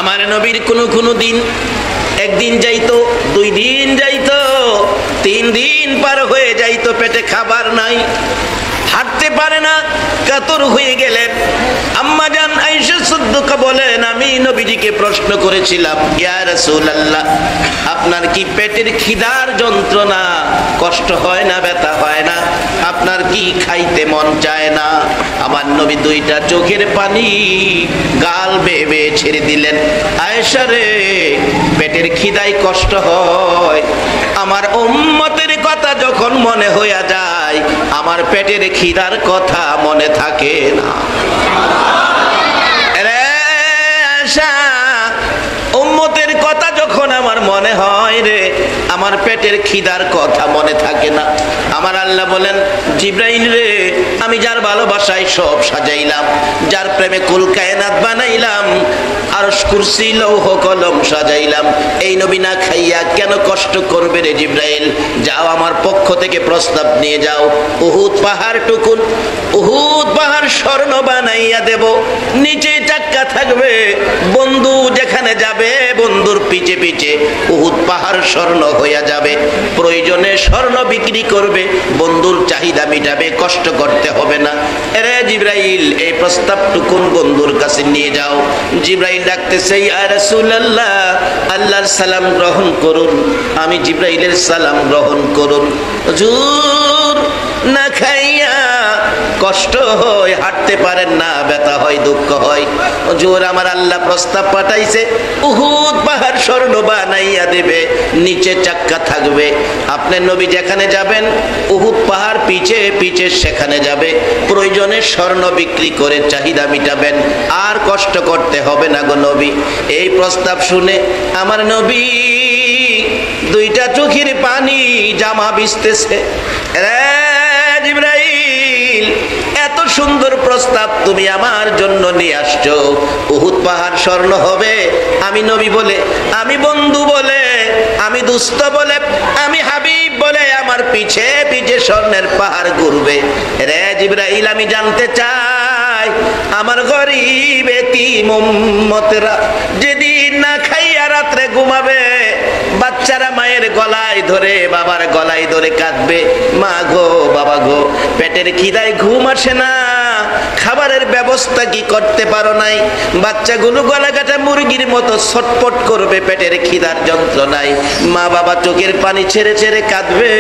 আমার নবীর কোনো দিন একদিন যাইতো, 2 দিন যাইতো, 3 দিন পার হয়ে যাইতো, পেটে খাবার নাই, হাঁটতে পারে না, কাতর হয়ে গেলেন। আম্মা জান আয়েশা সিদ্দিকা বলেন, আমি নবীজিকে প্রশ্ন করেছিলাম, ইয়া রাসূলুল্লাহ, আপনার কি পেটের খিদার যন্ত্রণা, কষ্ট হয় না, ব্যথা হয় না? আপনার কি খাইতে মন চায় না? আমার নবী 2টা চোখের পানি গাল বেয়ে বেয়ে ছেড়ে দিলেন। আয়েশা রে, পেটের খিদায় কষ্ট হয়, আমার উম্মতের কথা যখন মনে হইয়া যায়, আমার পেটের খিদার কথা মনে থাকে না। উম্মতের কথা যখন আমার মনে হয় রে, আমার পেটের খিদার কথা মনে থাকে না। আমার আল্লাহ বলেন, জিব্রাইল রে, আমি যার ভালোবাসায় সব সাজাইলাম, যার প্রেমে কুল কায়নাত বানাইলাম, আরশ কুরসি লৌহ কলম সাজাইলাম, এই নবী না খাইয়া কেন কষ্ট করবে রে জিব্রাইল? যাও, আমার পক্ষ থেকে প্রস্তাব নিয়ে যাও, উহুদ পাহাড় টুকুন, উহুদ পাহাড় স্বর্ণ বানাইয়া দেব, নিচে চাক্কা থাকবে, বন্ধু যেখানে যাবে বন্ধুর পিছে পিছে উহুদ পাহাড় স্বর্ণ হইয়া যাবে। প্রয়োজনে স্বর্ণ বিক্রি করবে, বন্ধুর চাহিদা মিটাবে, কষ্ট করতে হবে না। এরে জিব্রাইল, এই প্রস্তাবটুকুন বন্ধুর কাছে নিয়ে যাও। জিব্রাইল ডাকতেছে, ইয়া রাসূলুল্লাহ, আল্লাহর সালাম গ্রহণ করুন। আমি জিব্রাইলের সালাম গ্রহণ করুন। হুজুর, না খাইয়া কষ্ট হয়, হাঁটতে পারেন না, ব্যথা হয়, দুঃখ হয়। হুজুর, আমার আল্লাহ প্রস্তাব পাঠাইছে, উহুদ পাহাড় স্বর্ণ বানাইয়া দেবে, নিচে চাক্কা থাকবে, আপনি নবী যেখানে যাবেন উহুদ পাহাড় পিছে পিছে সেখানে যাবে, প্রয়োজনে স্বর্ণ বিক্রি করে চাহিদা মিটাবেন, আর কষ্ট করতে হবে না গো নবী। এই প্রস্তাব শুনে আমার নবী 2টা চোখের পানি জামা ভিজতেছে। জিব্রাইল, এত সুন্দর প্রস্তাব তুমি আমার জন্য নিয়ে আসছো, উহুদ পাহাড় স্বর্ণ হবে, আমি নবী বলে, আমি বন্ধু বলে, আমি দুস্ত বলে, আমি হাবিব বলে আমার পিছে পিছে স্বর্ণের পাহাড় ঘুরবে। রে জিব্রাইল, আমি জানতে চাই, আমার গরিব এতিম উম্মতেরা যেদিন না খাইয়া রাত্রে ঘুমাবে, বাচ্চারা মায়ের গলায় ধরে, বাবার গলায় ধরে কাঁদবে, মা গো, বাবা গো, পেটের খিদায় ঘুম আসে না, খাবারের ব্যবস্থা কি করতে পারো নাই? বাচ্চাগুলো গলা কাটা মুরগির মতো ছটপট করবে পেটের খিদার যন্ত্রণায়, মা বাবা চোখের পানি ছেড়ে ছেড়ে কাঁদবে,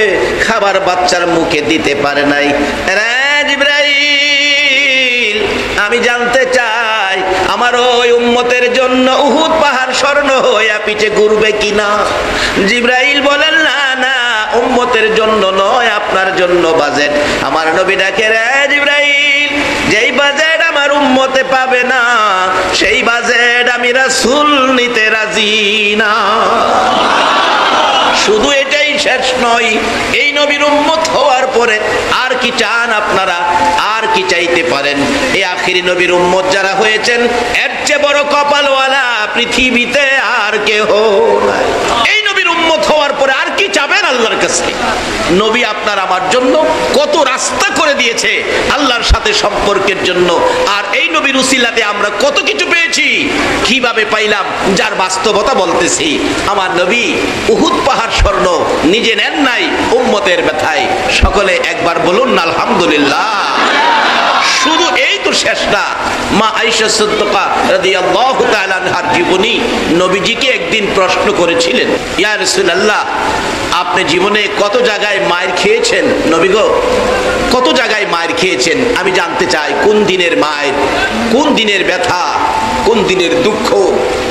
খাবার বাচ্চার মুখে দিতে পারে নাই। জিব্রাইল, আমি জানতে চাই, আমার ওই উম্মতের জন্য উহুদ পাহাড় স্বর্ণ হইয়া পিছে ঘুরবে কিনা? জিব্রাইল বলেন, না না, উম্মতের জন্য নয়, আপনার জন্য বাজেট। আমার নবী ডাকে, রে জিব্রাইল, যেই বাজেট আমার উম্মতে পাবে না, সেই বাজেট আমি রাসূল নিতে রাজি না। শুধু এটাই শেষ নয়, এই নবীর উম্মত হওয়ার পরে আর কি চান আপনারা? আর কি চাইতে পারেন? এই আখিরি নবীর উম্মত যারা হয়েছেন, এর চেয়ে বড় কপালওয়ালা পৃথিবীতে আর কেহ নাই। এই নবীর উম্মত হওয়ার পরে আর কি চাবেন আল্লাহর কাছে? নবী আপনার আমার জন্য কত রাস্তা করে দিয়েছে আল্লাহর সাথে সম্পর্কের জন্য, আর এই নবীর উসিলাতে আমরা কত কিছু পেয়েছি। কিভাবে পাইলাম? যার বাস্তবতা বলতেছি। আমার নবী উহুদ পাহাড় স্বর্ণ নিজে নেন নাই, উম্মতের ব্যথায়। সকলে একবার বলুন আলহামদুলিল্লাহ। শুধু এই তো শেষ না, মা আয়েশা সিদ্দিকা রাদিয়াল্লাহু তাআলা আনহার জীবনী নবীজিকে একদিন প্রশ্ন করেছিলেন, ইয়া রাসূলুল্লাহ, আপনি জীবনে কত জায়গায় মার খেয়েছেন? নবী গো, কত জায়গায় মার খেয়েছেন? আমি জানতে চাই, কোন দিনের মার, কোন দিনের ব্যথা, কোন দিনের দুঃখ,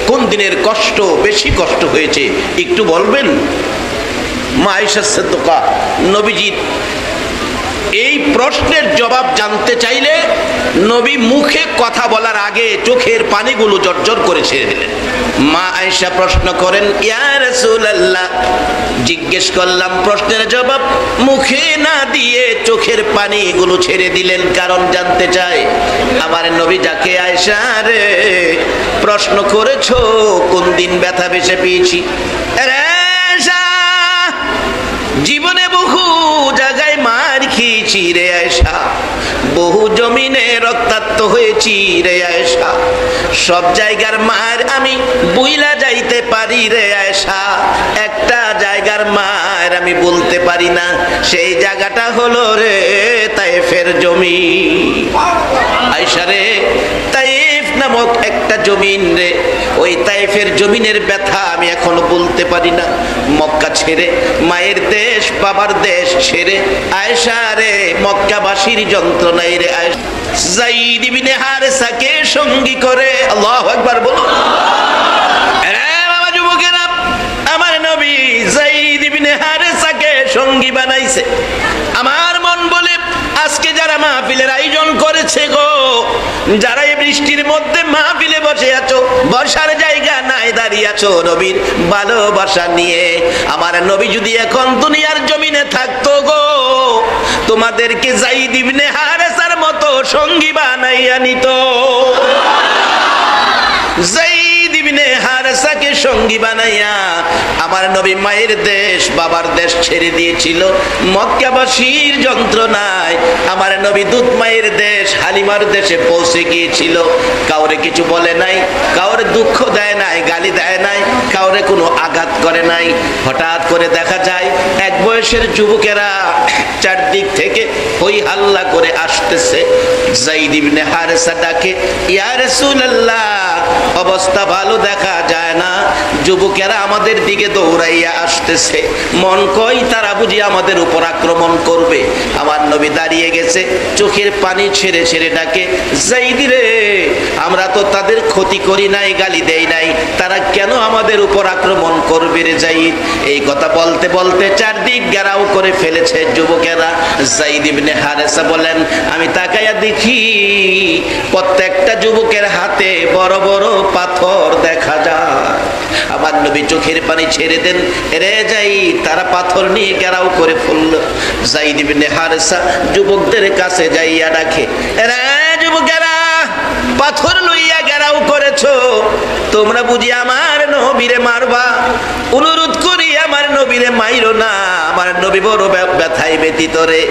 কোন দিনের কষ্ট বেশি কষ্ট হয়েছে একটু বলবেন? মা আয়েশা সিদ্দিকা নবীজির এই প্রশ্নের জবাব জানতে চাইলে নবী মুখে কথা বলার আগে চোখের পানিগুলো জর্জর করে ছেড়ে দিলেন। মা আয়েশা প্রশ্ন করেন, ইয়া রাসূলুল্লাহ, জিজ্ঞেস করলাম প্রশ্নের জবাব, মুখে না দিয়ে চোখের পানিগুলো ছেড়ে দিলেন, কারণ জানতে চাই। আমার নবী যাকে আয়েশা রে প্রশ্ন করেছো কোন দিন ব্যথা বেশি পেয়েছি, জীবনে বহু জায়গায় মার খেয়েছি রে আয়েশা, বহু জমিনে রক্তাক্ত হয়েছি রে আয়েশা, সব জায়গার মার আমি বুইলা যাইতে পারি রে আয়েশা, একটা জায়গার মার আমি বলতে পারি না, সেই জায়গাটা হলো রে তায়েফের জমি। আয়েশা রে, তায়েফ নামক একটা জমিন রে, ওই তায়েফের জমিনের ব্যথা আমি এখনো বলতে পারি না। মক্কা ছেড়ে, মায়ের দেশ বাবার দেশ ছেড়ে আয়েশা রে মক্কাবাসীর যন্ত্রণায় রে আয়েশা যায়েদ ইবনে হারেসাকে সঙ্গী করে, আল্লাহু আকবার বলো। আমার নবী যায়েদ ইবনে হারেসাকে সঙ্গী বানাইছে। আমার মন বলে আজকে যারা মাহফিলের আয়োজন করেছে গো, যারা এই বৃষ্টির মধ্যে মাহফিলে বসে আছো, বসার জায়গা নাই, দাঁড়িয়ে আছো নবীর ভালোবাসা নিয়ে। আমার নবী যদি এখন দুনিয়ার জমিনে থাকতো গো, তোমাদেরকে যায়েদ ইবনে হারেসার মতো সঙ্গী বানাইয়া নিত। যায়েদ ইবনে হারেসাকে সঙ্গী বানাইয়া আমার নবী মায়ের দেশ বাবার দেশ ছেড়ে দিয়েছিল মক্কাবাসীর যন্ত্রণায়। আমার নবী দুধ মায়ের দেশ হালিমার দেশে পৌঁছে গিয়েছিল। কাউরে কিছু বলে নাই, কাউরে দুঃখ দেয় নাই, গালি দেয় নাই, কাউরে কোনো আঘাত করে নাই। হঠাৎ করে দেখা যায় এক বয়সের যুবকেরা চারদিক থেকে হই হাল্লা করে আসতেছে। যায়েদ ইবনে হারেসা ডাকে, ইয়া রাসূলুল্লাহ, অবস্থা ভালো দেখা যায় না, যুবকেরা আমাদের দিকে দৌড়াইয়া আসতেছে, মন কই তারা বুঝি আমাদের উপর আক্রমণ করবে। আমার নবী দাঁড়িয়ে গেছে, চোখের পানি ছেড়ে ছেড়ে ডাকে, যায়েদ রে, আমরা তো তাদের ক্ষতি করি নাই, গালি দেই নাই, তারা কেন আমাদের উপর আক্রমণ করবে রে যায়েদ? এই কথা বলতে বলতে চারদিক ঘেরাও করে ফেলেছে যুবকেরা। যায়েদ ইবনে হারেসা বলেন, আমি তাকাইয়া দেখি প্রত্যেকটা যুবকের হাতে বড় বড় পাথর দেখা যায়। আমার নবী চোখের পানি ছেড়ে দেন, রে যায়েদ, তারা পাথর নিয়ে ঘেরাও করে ফেলল। যায়েদ ইবনে হারেসা যুবকদের কাছে যাইয়া ডাকে, রে যুবকেরা, পাথর লইয়া ঘেরাও করেছো, তোমরা বুঝি আমার নবীরে মারবা? অনুরোধ করি আমার নবীরে মাইরো না, আমার নবী বড় ব্যথায় ব্যতীত রে,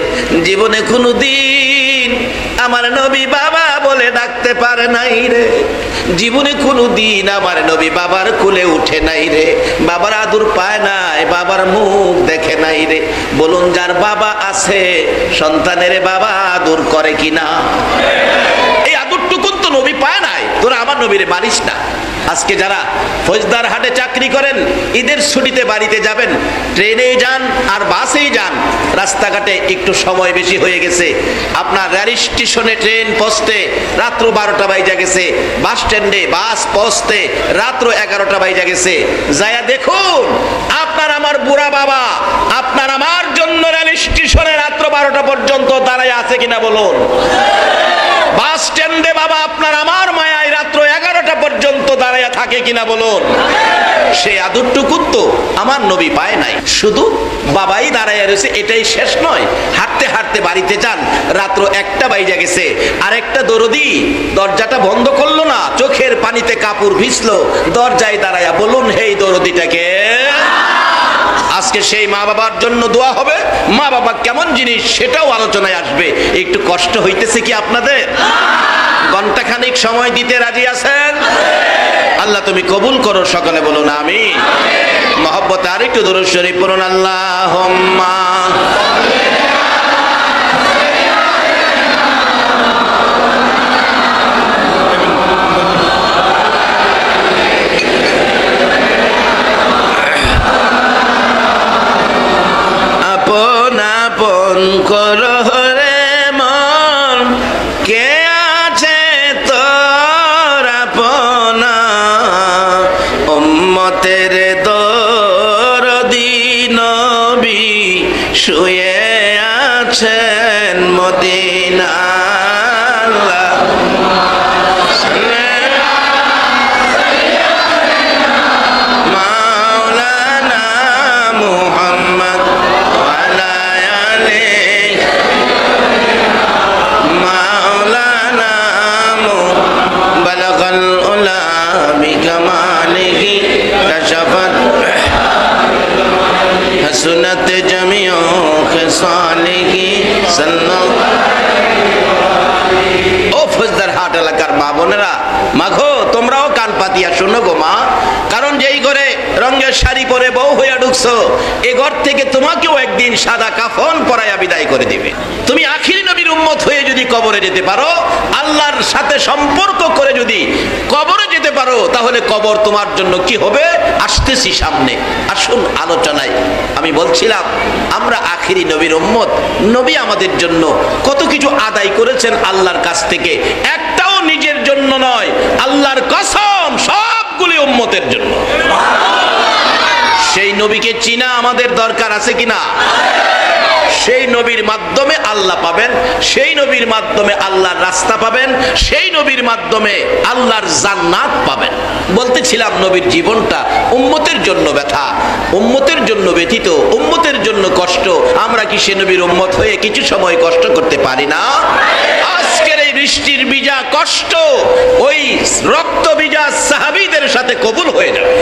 জীবনে কোনদিন আমার নবী বাবা বলে ডাকতে পারে নাই রে, জীবনে কোনদিন আমার নবী বাবার কোলে উঠে নাই রে, বাবার আদর পায় নাই, বাবার মুখ দেখে নাই রে। বলুন, যার বাবা আছে সন্তানের বাবা আদর করে কিনা? এই আদরটুকু তো নবী পায় নাই, তোরা আমার নবীরে মানিস না। আজকে যারা ফৌজদার হাটে চাকরি করেন, ঈদের ছুটিতে বাড়িতে যাবেন, ট্রেনে যান আর বাসেই যান, রাস্তাঘাটে একটু সময় বেশি হয়ে গেছে, আপনার রেল স্টেশনে ট্রেন পৌঁছতে রাত্র 12টা বাইজা গেছে, বাস স্ট্যান্ডে বাস পৌঁছতে রাত্র 11টা বাইজা গেছে, যায়া দেখুন আপনার আমার বুড়া বাবা আপনার আমার জন্য রেল স্টেশনে রাত্র 12টা পর্যন্ত দাঁড়ায় আছে কিনা বলুন। বাস স্ট্যান্ডে বাবা আপনার আমার মায়ায় রাত্র 11টা পর্যন্ত দাঁড়ায় থাকে কিনা বলুন। সেই আদরটুকু তো আমার নবী পায় নাই, শুধু বাবাই দাঁড়ায় রয়েছে, এটাই শেষ নয়। হাঁটতে হাঁটতে বাড়িতে যান, রাত্র 1টা বাইজা গেছে, আর একটা দরদি দরজাটা বন্ধ করলো না, চোখের পানিতে কাপড় ভিজলো, দরজায় দাঁড়ায়া বলুন, হেই দরদিটাকে। আজকে সেই মা বাবার জন্য দোয়া হবে, মা বাবা কেমন জিনিস সেটাও আলোচনায় আসবে। একটু কষ্ট হইতেছে কি আপনাদের? ঘন্টাখানিক সময় দিতে রাজি আছেন? আল্লাহ তুমি কবুল করো, সকলে বলুন আমিন। মহব্বতে আরেকটু দরুদ শরীফ পড়ুন, আল্লাহুম্মা করো রে মন, কে আছে তোর আপনা, উম্মতের দরদি নবী শুয়ে আছেন মদিনা। सुनत जमियो खसाले की ও ফৌজদারহাট এলাকার মা বোনেরা, মাগো তোমরাও কান পাতিয়া শোনো গো মা, কারণ যেই ঘরে রঙের শাড়ি পরে বউ হইয়া ঢুকছো, এ ঘর থেকে তোমাকেও একদিন সাদা কাফন পরাইয়া বিদায় করে দিবে। তুমি আখিরি নবীর উম্মত হয়ে যদি কবরে যেতে পারো, আল্লাহর সাথে সম্পর্ক করে যদি কবরে যেতে পারো, তাহলে কবর তোমার জন্য কি হবে? আসতেছি সামনে, আসুন আলোচনায়। আমি বলছিলাম আমরা আখিরি নবীর উম্মত, নবী আমাদের জন্য কত কিছু আদায় করেছেন আল্লাহর কাছ থেকে, একটাও নিজের জন্য নয়, আল্লাহর কসম সবগুলি উম্মতের জন্য। সেই নবীকে চিনা আমাদের দরকার আছে কিনা? সেই নবীর মাধ্যমে আল্লাহ পাবেন, সেই নবীর মাধ্যমে আল্লাহর রাস্তা পাবেন, সেই নবীর মাধ্যমে আল্লাহর জান্নাত পাবেন। বলতেছিলাম নবীর জীবনটা উম্মতের জন্য ব্যথা, উম্মতের জন্য ব্যথিত, উম্মতের জন্য কষ্ট। আমরা কি সে নবীর উম্মত হয়ে কিছু সময় কষ্ট করতে পারি না? আজকের এই বৃষ্টির ভিজা কষ্ট ওই রক্ত ভিজা সাহাবীদের সাথে কবুল হয়ে যাবে।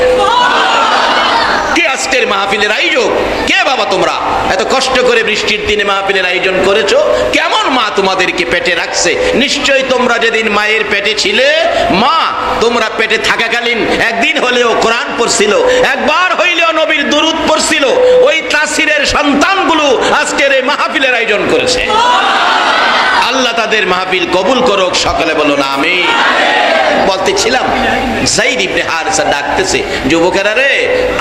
কে আজকের মাহফিলের আয়োজক? কে বাবা তোমরা এত কষ্ট করে বৃষ্টির দিনে মাহফিলের আয়োজন করেছো? কেমন মা তোমাদেরকে পেটে রাখছে? নিশ্চয়ই তোমরা যেদিন মায়ের পেটে ছিলে, মা তোমরা পেটে থাকাকালীন একদিন হলেও কোরআন পড়ছিল, একবার হইলেও নবীর দুরূদ পড়ছিল। ওই তাসিরের সন্তানগুলো আজকের এই মাহফিলের আয়োজন করেছে। আল্লাহ তাদের মাহফিল কবুল করুক, সকলে বলুন আমিন। বলতেছিলাম যায়েদ ইবনে হারেসা ডাকতেছে, যুবকেরা রে,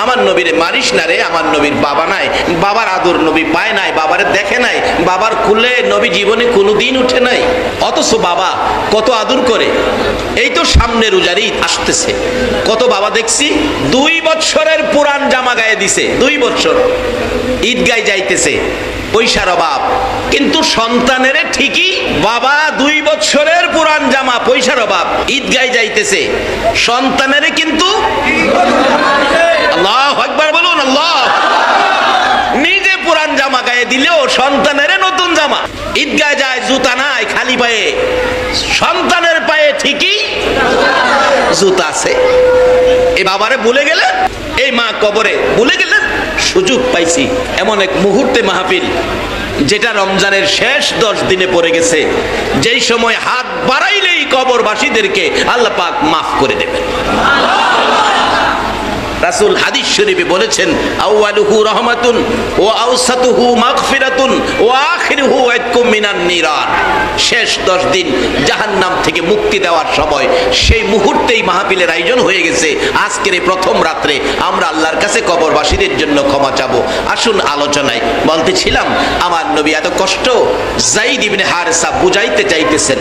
আমার নবীরে মারিস না রে, আমার নবীর বাবা নাই, বাবার আদর নবী পায় নাই, বাবারে দেখে নাই, বাবার কুলে নবী জীবনে কোনোদিন উঠে নাই, অথচ বাবা কত আদর করে। এই তো সামনে রোজার ঈদ আসতেছে, কত বাবা দেখছি 2 বছরের পুরান জামা গায়ে দিছে, 2 বছর ঈদগায় যাইতেছে, পয়সার অভাব, কিন্তু সন্তানের ঠিকই বাবা 2 বছরের পুরান জামা, পয়সার অভাব, ঈদগায় যাইতেছে, সন্তানের কিন্তু আল্লাহু আকবার বলুন, আল্লাহ, নিজে পুরান জামা গায়ে দিলেও সন্তানের নতুন জামা। ঈদগায় যায় জুতা নাই, খালি পায়ে, সন্তানের পায়ে ঠিকই জুতা আছে। এই বাবারে ভুলে গেলেন, এই মা কবরে ভুলে গেলেন। সুযোগ পাইছি এমন এক মুহূর্তে মাহফিল, যেটা রমজানের শেষ 10 দিনে পড়ে গেছে, যেই সময় হাত বাড়াইলেই কবরবাসীদেরকে আল্লাহ পাক মাফ করে দেবেন। রাসূল হাদিস শরীফে বলেছেন, আউয়ালুহু রাহমাতুন ওয়া আওসাতুহু মাগফিরাতুন ওয়া আখিরুহু ইতকুম মিনান নিরান। শেষ 10 দিন জাহান্নাম থেকে মুক্তি দেওয়ার সময়, সেই মুহূর্তেই মাহফিলের আয়োজন হয়ে গেছে। আজকের এই প্রথম রাত্রে আমরা আল্লাহর কাছে কবরবাসীদের জন্য ক্ষমা চাবো। আসুন আলোচনায়। বলতেছিলাম আমার নবী এত কষ্ট যায়েদ ইবনে হারেসা বুঝাইতে চাইতেছেন,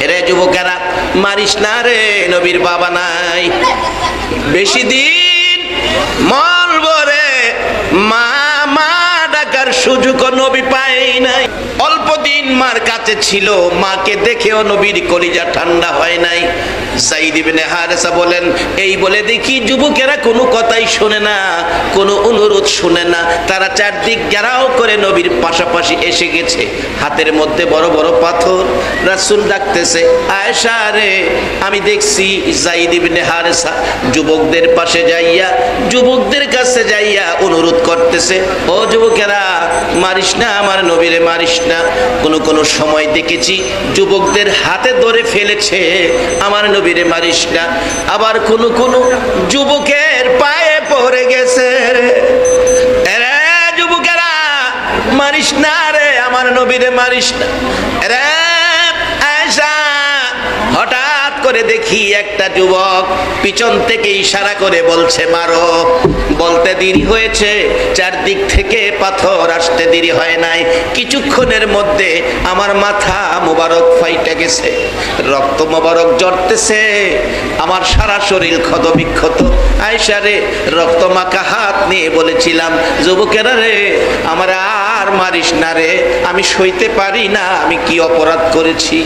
এরে যুবকেরা, মারিস না রে, নবীর বাবা নাই, বেশি দিন মন ভরে মা মা ডাকার সুযোগ নবী পায় নাই, অল্প দিন মার কাছে ছিল, মাকে দেখেও নবীর কলিজা ঠান্ডা হয় নাই। যায়েদ ইবনে হারেসা বলেন, এই বলে দেখি যুবকেরা কোনো কথাই শোনে না, কোনো অনুরোধ শুনে না, তারা চারদিক ঘেরাও করে নবীর পাশাপাশি এসে গেছে, হাতের মধ্যে বড় বড় পাথর। রাসূল ডাকতেছে, আয়েশা রে, আমি দেখছি যায়েদ ইবনে হারেসা যুবকদের পাশে যাইয়া, যুবকদের কাছে যাইয়া অনুরোধ করতেছে, ও যুবকেরা, মারিস না আমার নবীরে, মারিস না। কোন সময় দেখেছি যুবকদের হাতে ধরে ফেলেছে, আমার নবীরে মারিস না। আবার কোন যুবকের পায়ে পড়ে গেছে, রে যুবকেরা, মারিস না রে, আমার নবীরে মারিস না রে। আয়েশা, হঠাৎ করে দেখি একটা যুবক পিছন থেকে ইশারা করে বলছে মারো। বলতে দেরি হয়েছে, চারদিক থেকে পাথর আসতে দেরি হয় নাই, কিছুক্ষণের মধ্যে আমার মাথা মোবারক ফাইটে গেছে, রক্ত মোবারক ঝরতেছে, আমার সারা শরীর ক্ষত বিক্ষত। আয়েশা রে, রক্ত মাখা হাত নিয়ে বলেছিলাম, যুবকেরা রে, আমার আর মারিস না রে, আমি সইতে পারি না, আমি কি অপরাধ করেছি।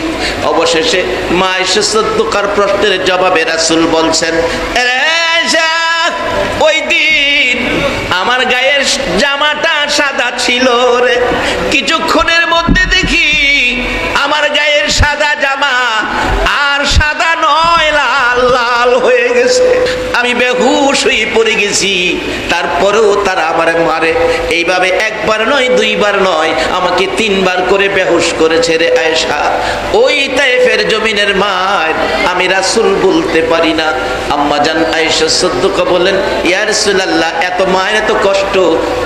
অবশেষে মা এসে সদ্যকার প্রশ্নের জবাবে রাসূল বলছেন, ওই দিন আমার গায়ের জামাটা সাদা ছিল রে, কিছুক্ষণের মধ্যে দেখি আমার গায়ের সাদা জামা আর সাদা নয়, লাল লাল হয়ে গেছে। করেছে, আমি বেহুশ হয়ে পড়ে গেছি, তারপরেও তারা আমারে মারে। এইভাবে একবার নয়, দুইবার নয়, আমাকে 3 বার করে বেহুশ করেছে রে আয়েশা। ওই তায়েফের জমিনের মার আমি রাসূল বলতে পারি না। আম্মা জান আয়েশা সিদ্দিকা বলেন, ইয়া রাসূলুল্লাহ, এত মায়ের এত কষ্ট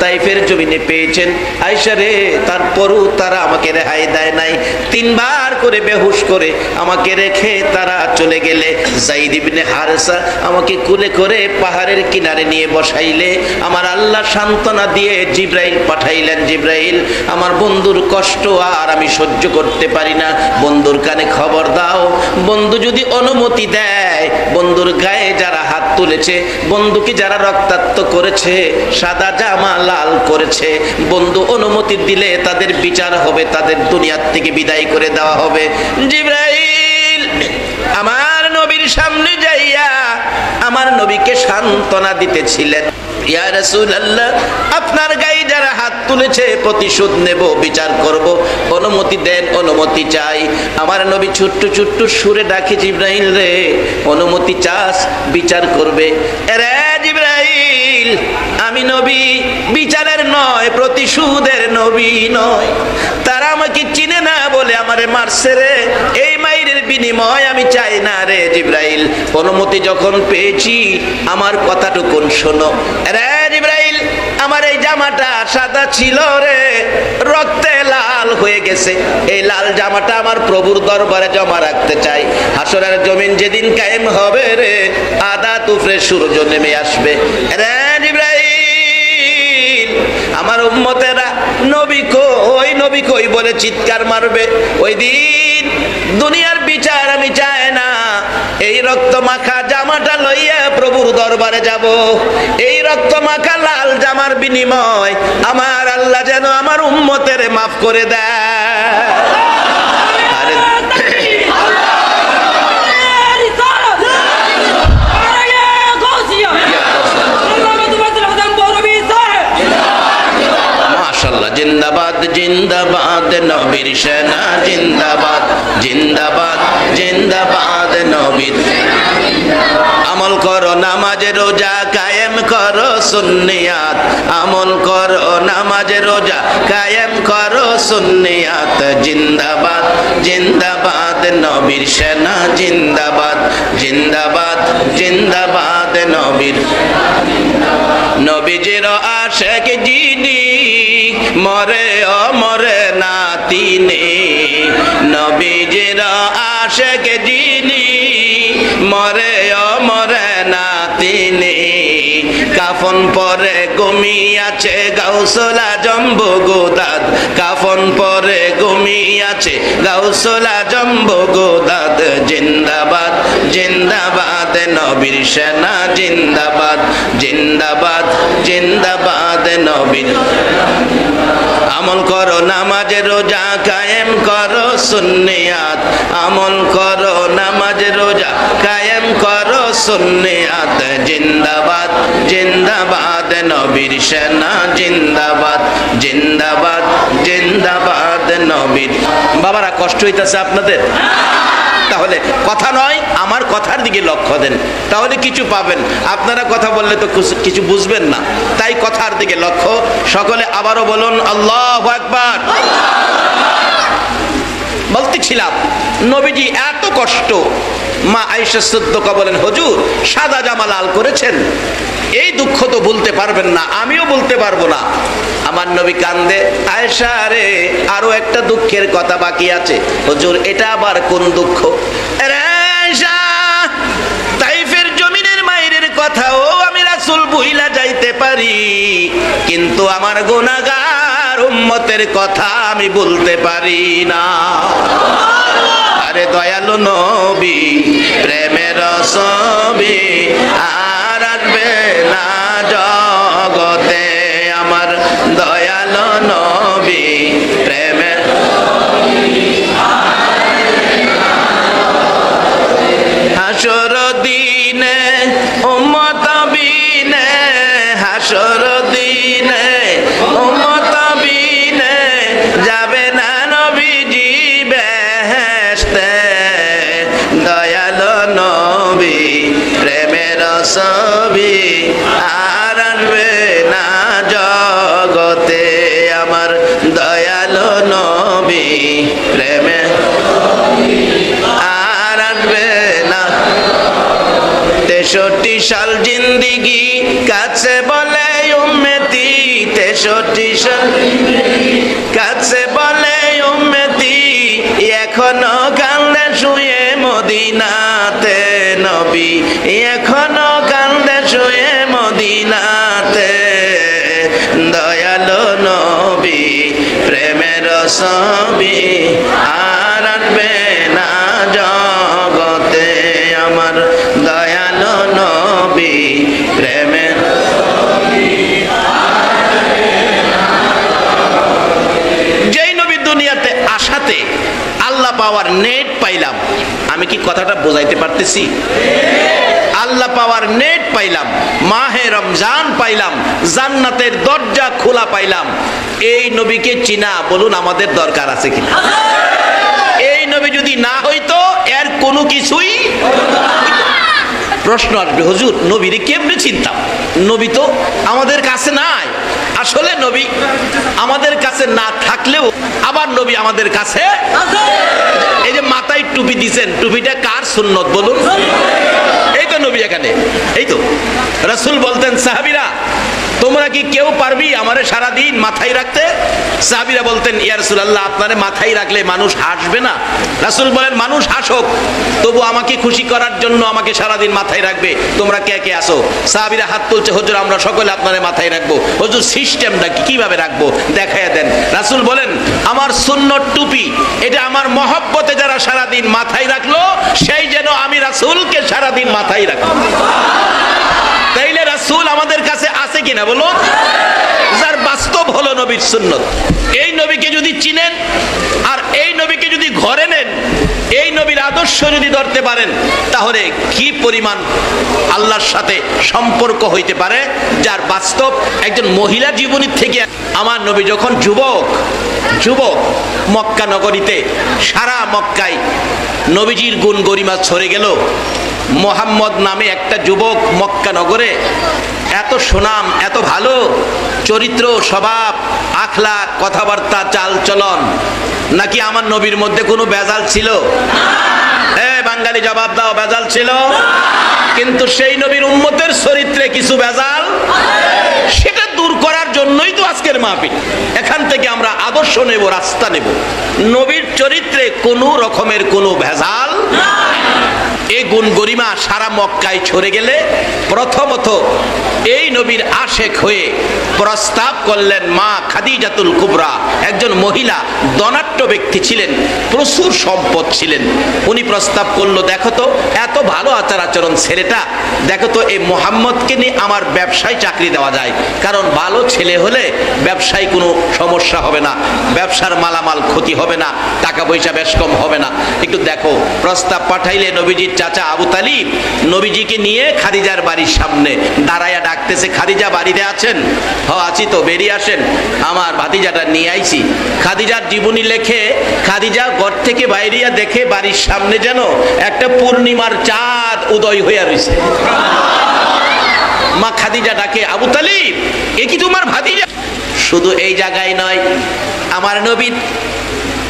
তায়েফের জমিনে পেয়েছেন আয়েশা রে, তারপরও তারা আমাকে রেহাই দেয় নাই। 3 বার করে বেহুশ করে আমাকে রেখে তারা চলে গেলে যায়েদ ইবনে হারেসা আমাকে কুলে করে পাহাড়ের কিনারে নিয়ে বসাইলে আমার আল্লাহ সান্ত্বনা দিয়ে জিবরাইল পাঠাইলেন, জিবরাইল, আমার বন্ধুর কষ্ট আর আমি সহ্য করতে পারি না, বন্ধুর কানে খবর দাও, বন্ধু যদি অনুমতি দেয়, বন্ধুর গায়ে যারা হাত তুলেছে, বন্ধুকে যারা রক্তাক্ত করেছে, সাদা জামা লাল করেছে, বন্ধু অনুমতি দিলে তাদের বিচার হবে, তাদের দুনিয়ার থেকে বিদায় করে দেওয়া হবে। জিবরাইল আমার নবীর সামনে যাইয়া আমার নবীকে সান্ত্বনা দিতেছিলেন, ইয়া রাসূলুল্লাহ, আপনার গায়ে যারা হাত তুলেছে প্রতিশোধ নেব, বিচার করব, অনুমতি দেন, অনুমতি চাই। আমার নবী ছোট্ট ছোট্ট সুরে ডাকে, জিবরাইল রে, অনুমতি চাস, বিচার করবে। রে জিবরাইল, আমি নবী বিচারের নয়, প্রতিশোধের নবী নয়, তারা আমাকে চিনে না বলে আমারে মারছে রে, এই মাইরের বিনিময় আমি চাই না রে জিবরাইল, অনুমতি যখন পেয়েছি আমার কথাটুকুন শোনো। রে জিবরাইল, আমার এই জামাটা সাদা ছিল রে, রক্তে লাল হয়ে গেছে, এই লাল জামাটা আমার প্রভুর দরবারে জমা রাখতে চাই। হাসরের জমিন যেদিন কায়েম হবে রে, আদা তুফরে সূর্য নেমে আসবে। রে জিবরাইল, আমার উম্মতেরা নবী কই, নবী কই বলে চিৎকার মারবে। ওই দিন দুনিয়ার বিচার আমি চাই না, এই রক্ত মাখা জামাটা লইয়া প্রভুর দরবারে যাব, এই রক্ত মাখা লাল জামার বিনিময় আমার আল্লাহ যেন আমার উম্মতের মাফ করে দেয়। জিন্দাবাদ জিন্দাবাদ নবীর সেনা, জিন্দাবাদ জিন্দাবাদ জিন্দাবাদ নবীর। আমল করো নামাজ রোজা, কায়েম করো সুন্নিয়াত, আমল করো নামাজ রোজা, কায়েম করো সুন্নিয়াত। জিন্দাবাদ জিন্দাবাদ নবীর সেনা, জিন্দাবাদ জিন্দাবাদ জিন্দাবাদ নবীর। নবীজির আশিক যিনি, মরে ও মরে না তিনি, নবীজির আশিক যিনি, মরে ও মরে না তিনি। কাফন পরে ঘুমিয়াছে গাউসুল আজম বগদাদ, কাফন পরে ঘুমিয়াছে গাউসুল আজম বগদাদ। জিন্দাবাদ জিন্দাবাদ নবীর সেনা, জিন্দাবাদ জিন্দাবাদ জিন্দাবাদ নবীর। আমল করো নামাজ রোজা, কায়েম করো সুন্নিয়াত, আমল করো নামাজ রোজা, কায়েম করো সুন্নিয়াত। জিন্দাবাদ জিন্দাবাদ নবীর সেনা, জিন্দাবাদ জিন্দাবাদ জিন্দাবাদ নবীর। বাবারা কষ্ট হইতেছে আপনাদের? তাহলে কথা নয়, আমার কথার দিকে লক্ষ্য দেন, তাহলে কিছু পাবেন। আপনারা কথা বললে তো কিছু বুঝবেন না, তাই কথার দিকে লক্ষ্য। সকলে আবারও বলুন আল্লাহু আকবার। বলতেছিলাম নবীজি এত কষ্ট, মা আয়েশা সিদ্দিকা বলেন, হুজুর সাদা জামা লাল করেছেন, এই দুঃখ তো ভুলতে পারবেন না, আমিও বলতে পারবো না। আমার নবী কান্দে, আয়েশা রে, আরো একটা দুঃখের কথা বাকি আছে। হুজুর এটা আবার কোন দুঃখ? আয়েশা, তাইফের জমিনের মায়ের কথাও আমি রাসূল ভুইলা যাইতে পারি, কিন্তু আমার গুনাহগার উম্মতের কথা আমি বলতে পারি না। আরে দয়ালু নবী, প্রেমের ছবি আর আসবে না জগতে, আমার দয়ালু নবী, প্রেমের হাসর দিনে উম্মত বিনে, হাসর দিনে উম্মত বিনে যাবে না নবীজি বেহেশতে। দয়ালু নবী, প্রেমের নবী আর আনবে না জগতে, আমার দয়ালো নবী প্রেমে আর আনবে না। 63 সাল জিন্দিগি কাছে বলে উম্মতি, 63 সাল কাছে বলে উম্মতি, এখনো কান্দে শুয়ে মদিনাতে নবী, এখনো কান্দে শুয়ে মদিনাতে, দয়ালো নবী প্রেমের ছবি আর আনবে না জগতে, আমার দয়ালো নবী প্রেমের। যেই নবী দুনিয়াতে আসাতে আল্লাহ পাওয়ার নেট পাইলাম, আমি কি কথাটা বোঝাইতে পারতেছি? আল্লাহ পাওয়ার নেট পাইলাম, মাহে রমজান পাইলাম, জান্নাতের দরজা খোলা পাইলাম। এই নবীকে চিনা বলুন আমাদের দরকার আছে কিনা? এই নবী যদি না হইতো এর কোনো কিছুই। প্রশ্ন আসবে, হুজুর নবীরে কেমনে চিনতাম? নবী তো আমাদের কাছে নাই। আসলে নবী আমাদের কাছে না থাকলেও আবার নবী আমাদের কাছে। এই যে মাথায় টুপি দিছেন, টুপিটা কার সুন্নত বলুন? এই তো নবী এখানে, এই তো রাসূল বলতেন, সাহাবীরা তোমরা কি কেউ পারবি আমারে সারাদিন মাথায় রাখতে? সাহাবীরা বলতেন, ইয়া রাসূলুল্লাহ আপনারে মাথায় রাখলে মানুষ হাসবে না? রাসূল বলেন, মানুষ হাসুক, তবু আমাকে খুশি করার জন্য আমাকে সারাদিন মাথায় রাখবে। তোমরা কে কে আসো? সাহাবীরা হাত তুলছে, হুজুর আমরা সকলে আপনারে মাথায় রাখবো। হুজুর সিস্টেমটা কি, কিভাবে রাখবো দেখাইয়া দেন। রাসূল বলেন, আমার সুন্নত টুপি, এটা আমার মহব্বতে যারা সারাদিন মাথায় রাখলো, সেই যেন আমি রাসূলকে সারাদিন মাথায় রাখবো। তাইলে রাসূল আমাদের কাছে আছে কিনা বলো? যার বাস্তব হলো নবীর সুন্নত। এই নবীকে যদি চিনেন আর এই নবীকে যদি ঘরে নেন, এই নবীর আদর্শ যদি ধরতে পারেন, তাহলে কি পরিমাণ আল্লাহর সাথে সম্পর্ক হইতে পারে যার বাস্তব। একজন মহিলা জীবনী থেকে আমার নবী যখন যুবক মক্কা নগরীতে, সারা মক্কায় নবীজির গুণ গরিমা ছড়ে গেল। মোহাম্মদ নামে একটা যুবক মক্কা নগরে, এত সুনাম, এত ভালো চরিত্র, স্বভাব, আখলাক, কথাবার্তা, চাল চলন। নাকি আমার নবীর মধ্যে কোনো বেজাল ছিল? বাঙালি জবাব দাও, বেজাল ছিল? কিন্তু সেই নবীর উম্মতের চরিত্রে কিছু বেজাল, সেটা দূর করার জন্যই তো আজকের মাহফিল। এখান থেকে আমরা আদর্শ নেব, রাস্তা নেব। নবীর চরিত্রে কোনো রকমের কোনো ভেজাল। এই গুণ গরিমা সারা মক্কায় ছড়ে গেলে প্রথমত এই নবীর আশেক হয়ে প্রস্তাব করলেন মা খাদিজাতুল কুবরা, একজন মহিলা, ধনাঢ্য ব্যক্তি ছিলেন, প্রচুর সম্পদ ছিলেন। উনি প্রস্তাব করলো, দেখো তো এত ভালো আচার আচরণ ছেলেটা, দেখো তো এই মোহাম্মদকে নিয়ে আমার ব্যবসায় চাকরি দেওয়া যায়, কারণ ভালো ছেলে হলে ব্যবসায় কোনো সমস্যা হবে না, ব্যবসার মালামাল ক্ষতি হবে না, টাকা পয়সা বেশ কম হবে না। একটু দেখো। প্রস্তাব পাঠাইলে নবীজির চাচা আবু তালিব নবীজিকে নিয়ে খাদিজার বাড়ির সামনে দাঁড়াইয়া ডাকতেছে, খাদিজা বাড়িতে আছেন? আছি তো, বেরিয়ে আসেন, আমার ভাতিজাটা নিয়ে আইছি। খাদিজার জীবনী লেখে, খাদিজা ঘর থেকে বাইরিয়া দেখে বাড়ির সামনে যেন একটা পূর্ণিমার চাঁদ উদয় হইয়া রয়েছে। মা খাদিজা ডাকে, আবু তালিব এ কি তোমার ভাতিজা? শুধু এই জায়গায় নয়, আমার নবীর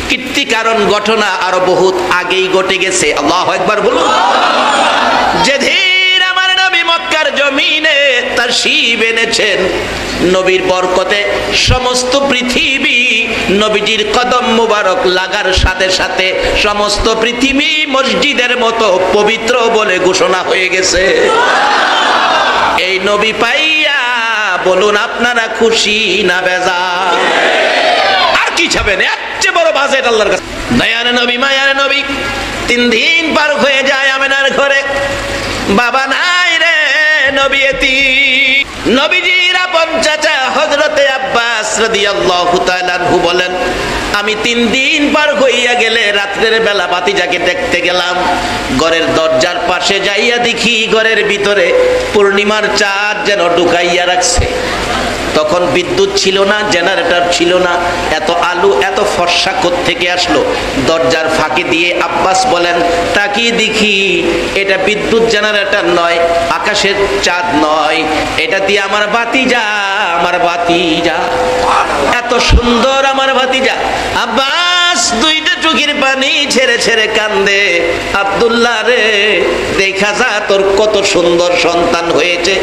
কীর্তিকারণ ঘটনা আরো বহুত আগেই ঘটে গেছে। আল্লাহু আকবার বলুন। যেদিন আমার নবী মক্কার জমিনে তাশরীফ এনেছেন, নবীর বরকতে সমস্ত পৃথিবী নবীজির কদম মুবারক লাগার সাথে সাথে সমস্ত পৃথিবী মসজিদের মতো পবিত্র বলে ঘোষণা হয়ে গেছে। এই নবী পাইয়া বলুন আপনারা খুশি না বেজার? আর কি চাবেন? এত বড় বাজেট আল্লাহর কাছে। দয়ার নবী, মায়ার নবী 3 দিন পার হয়ে যায় আমেনার ঘরে, বাবা নাই রে, নবী এতিম। নবীজির আপন চাচা হযরতে আব্বাস রাদিয়াল্লাহু তাআলা আনহু বলেন, আমি 3 দিন পার হইয়া গেলে রাত্রের বেলা ভাতিজাকে দেখতে গেলাম, ঘরের দরজার পাশে যাইয়া দেখি ঘরের ভিতরে পূর্ণিমার চাঁদ যেন ঢুকাইয়া রাখছে। তখন বিদ্যুৎ ছিল না, জেনারেটর ছিল না, এত আলো এত ফর্সা কোত্থেকে আসলো? দরজার ফাঁকি দিয়ে আব্বাস বলেন, তাকিয়ে দেখি এটা বিদ্যুৎ জেনারেটর নয়, আকাশের চাঁদ নয়, এটা দিয়ে আমার ভাতিজা, আমার ভাতিজা এত সুন্দর, আমার ভাতিজা। আব্বাস দুইটা চোখের পানি ছেড়ে ছেড়ে কান্দে, আব্দুল্লাহ রে দেখা যা তোর কত সুন্দর সন্তান হয়েছে,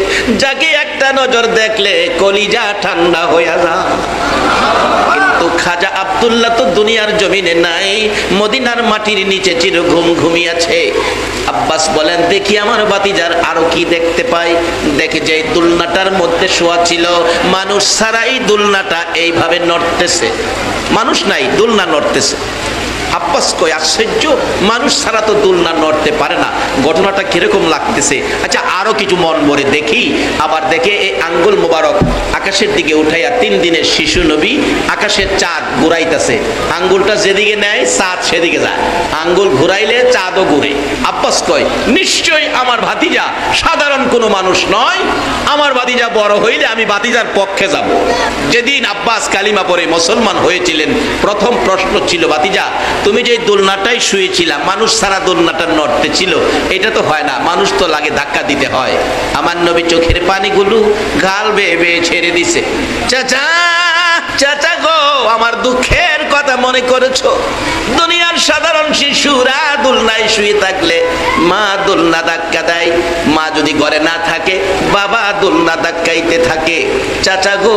যাকে একটা নজর দেখলে কলিজা ঠান্ডা হয়ে যা। কিন্তু খাজা আব্দুল্লাহ তো দুনিয়ার জমিনে নাই, মদিনার মাটির নিচে চির ঘুম ঘুমিয়েছে। আব্বাস বলেন, দেখি আমার ভাতিজার আরো কি দেখতে পাই। দেখে যে দুলনাটার মধ্যে শোয়া ছিল, মানুষ ছাড়াই দুলনাটা এইভাবে নড়তেছে, মানুষ নাই, দুলনা নড়তেছে। আব্বাস কয়, আশ্চর্য, মানুষ ছাড়া তো দুলনা নড়তে পারে না, ঘটনাটা কিরকম লাগতেছে। আচ্ছা আরো কিছু মন ভরে দেখি। আবার দেখে এই আঙ্গুল মোবারক আকাশের দিকে উঠাইয়া 3 দিনের শিশু নবী আকাশের চাঁদ ঘুরাইতেছে। আঙ্গুলটা যেদিকে নেয় চাঁদ সেদিকে যায়, আঙ্গুল ঘুরাইলে চাঁদও ঘুরে। আব্বাস কয়, নিশ্চয়ই আমার ভাতিজা সাধারণ কোনো মানুষ নয়, আমার ভাতিজা বড় হইলে আমি ভাতিজার পক্ষে যাব। যেদিন আব্বাস কালিমা পড়ে মুসলমান হয়েছিলেন, প্রথম প্রশ্ন ছিল, ভাতিজা তুমি যে দোলনাটাই শুয়েছিলাম, মানুষ ছাড়া দোলনাটা নড়তে ছিল, এটা তো হয় না, মানুষ তো লাগে ধাক্কা দিতে হয়। আমার নবী চোখের পানিগুলো গাল বেয়ে বেয়ে ছেড়ে দিছে। চাচা, চাচা গো, আমার দুঃখের কথা মনে করেছো? দুনিয়ার সাধারণ শিশুরা দোলনায় শুয়ে থাকলে মা দোলনা ধাক্কা দেয়, মা যদি ঘরে না থাকে বাবা দোলনা ধাক্কাইতে থাকে। চাচা গো,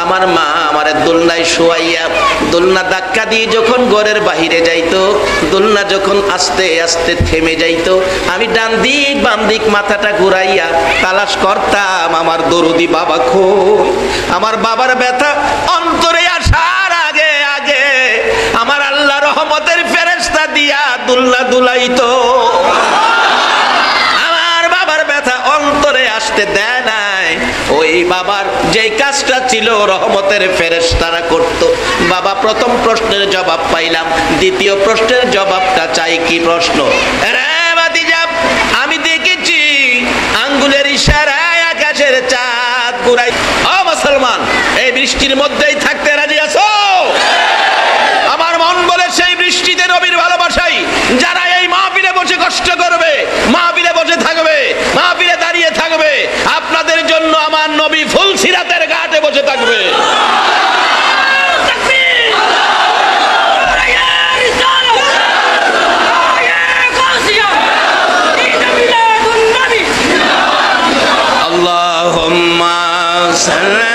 আমার মা আমার দোলনায় শোয়াইয়া দোলনা ধাক্কা দিয়ে যখন ঘরের বাহিরে যাইতো, দোলনা যখন আস্তে আস্তে থেমে যাইতো, আমি ডান দিক বাম দিক মাথাটা ঘুরাইয়া তালাশ করতাম আমার দরদি বাবা কই। আমার বাবার ব্যথা অন্তরে আসার আগে আগে আমার আল্লাহ রহমতের ফেরেশতা দিয়া দোলনা দুলাইতো। আমার বাবার ব্যথা অন্তরে আসতে দেয় নাই। ওই বাবার যে কাজটা ছিল রহমতের ফেরেশতারা করত। বাবা প্রথম প্রশ্নের জবাব পাইলাম, দ্বিতীয় প্রশ্নের জবাবটা চাই। কি প্রশ্ন? রে ভাতিজা, আমি দেখেছি আঙ্গুলের ইশারায় আকাশের চাঁদ ঘুরাই। ও মুসলমান, এই বৃষ্টির মধ্যেই থাকতে রাজি আছো? আমার মন বলে সেই বৃষ্টিতে নবীর ভালোবাসাই যারা এই মাহফিলে বসে কষ্ট করবে, মাহফিলে বসে থাকবে, মাহফিলে দাঁড়িয়ে থাকবে, আপনাদের জন্য আমার নবী ফুলসিরাতের ঘাটে বসে থাকবে। আল্লাহুম্মা সাল্লি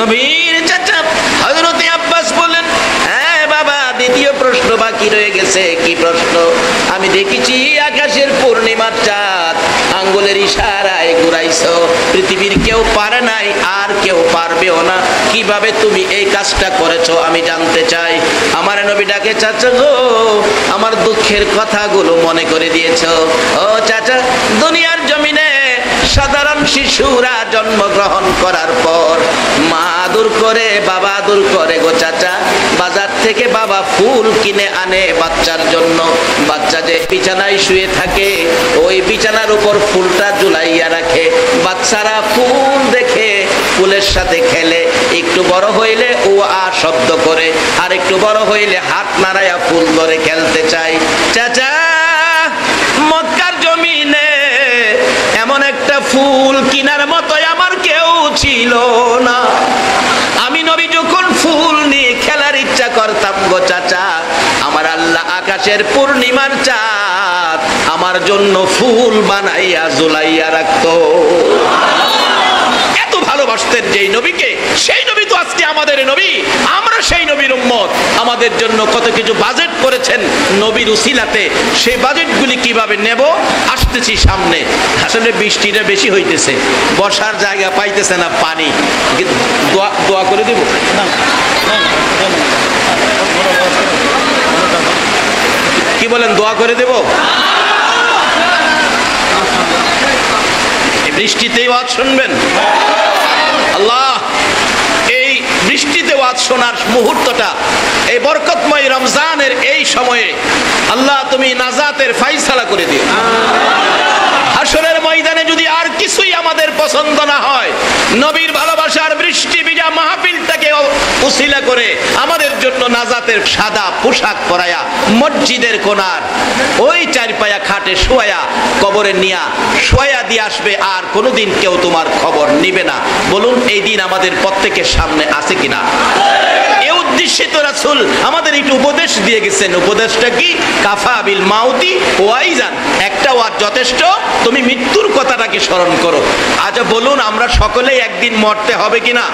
নবীর চাচা হযরত আব্বাস বলেন, হ্যাঁ বাবা, দ্বিতীয় প্রশ্ন বাকি রয়ে গেছে। কি প্রশ্ন? আমি দেখেছি আকাশের পূর্ণিমার চাঁদ আঙ্গুলের ইশারায় ঘুরাইছো, পৃথিবীর কেউ পারে নাই, আর কেউ পারবেও না। কিভাবে তুমি এই কাজটা করেছো আমি জানতে চাই। আমার নবী ডাকে, চাচা গো, আমার দুঃখের কথাগুলো মনে করে দিয়েছো। ও চাচা, দুনিয়ার জমিনে সাধারণ শিশুরা জন্মগ্রহণ করার পর মা আদর করে, বাবা আদর করে গো চাচা। বাজার থেকে বাবা ফুল কিনে আনে বাচ্চার জন্য। বাচ্চা যে বিছানায় শুয়ে থাকে ওই বিছানার উপর ফুলটা ঝুলাইয়া রাখে। বাচ্চারা ফুল দেখে ফুলের সাথে খেলে। একটু বড় হইলে ও আ শব্দ করে, আর একটু বড় হইলে হাত নাড়াইয়া ফুল ধরে খেলতে চায়। চাচা, মক্কার জমিনে এমন একটা ফুল কিনার মতো আমার কেউ ছিল না। আমি নবী যখন ফুল নিয়ে খেলার ইচ্ছা করতাম গো চাচা, আমার আল্লাহ আকাশের পূর্ণিমার চাঁদ আমার জন্য ফুল বানাইয়া ঝুলাইয়া রাখতো। এত ভালোবাসতেন যেই নবীকে, সেই নবী তো আজকে আমাদের নবী, আমরা সেই নবীর উম্মত। আমাদের জন্য কত কিছু বাজেট করেছেন নবীর উসিলাতে, সেই বাজেটগুলি কিভাবে নেব আসতেছি সামনে। আসলে বৃষ্টিটা বেশি হইতেছে, বসার জায়গা পাইতেছে না, পানি। দোয়া করে দেব, কি বলেন? দোয়া করে দেব? বৃষ্টিতে ওয়াজ শুনবেন? আল্লাহ এই বৃষ্টিতে ওয়াজ শোনার মুহূর্তটা, এই বরকতময় রমজানের এই সময়ে আল্লাহ তুমি নাজাতের ফায়সালা করে দিও। হাসরের ময়দানে যদি আর কিছুই আমাদের পছন্দ না হয়, নবীর ভালোবাসার বৃষ্টি ভিজা মাহফিলটাকে উসিলা করে আমাদের জন্য নাজাতের সাদা পোশাক পরায়া মসজিদের কোণার ওই চারপায়া খাটে শোয়া কবরে নিয়া শোয়া দিয়ে আসবে, আর কোনোদিন কেউ তোমার খবর নিবে না। বলুন এই দিন আমাদের প্রত্যেকের সামনে আছে কিনা? এই উদ্দেশ্যে তো রাসূল আমাদের একটু উপদেশ দিয়ে গেছেন। উপদেশটা কি? কাফা বিল মাউতি ওয়াইজান, একটা ওয়াজ যথেষ্ট, তুমি মৃত্যুর কথাটাকে স্মরণ করো। আচ্ছা বলুন, আমরা সকলেই একদিন মরতে হবে কিনা?